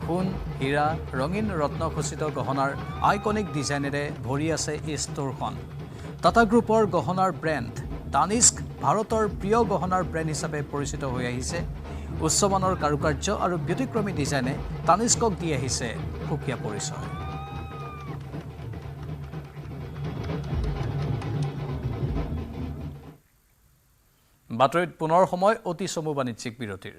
সোণ, হীৰা, ৰঙীন ৰত্নখচিত গহনাৰ আইকনিক ডিজাইনেৰে ভৰি আছে এই ষ্ট'ৰখন। টাটা গ্ৰুপৰ গহনাৰ ব্ৰেণ্ড তানিস্ক ভাৰতৰ প্ৰিয় গহনাৰ ব্ৰেণ্ড হিচাপে পৰিচিত হৈ আহিছে। উচ্চমানৰ কাৰুকাৰ্য আৰু ব্যতিক্ৰমী ডিজাইনে তানিস্কক দি আহিছে সুকীয়া পৰিচয়। বাতৰিত পুনৰ সময় অতি চমু বাণিজ্যিক বিৰতিৰ।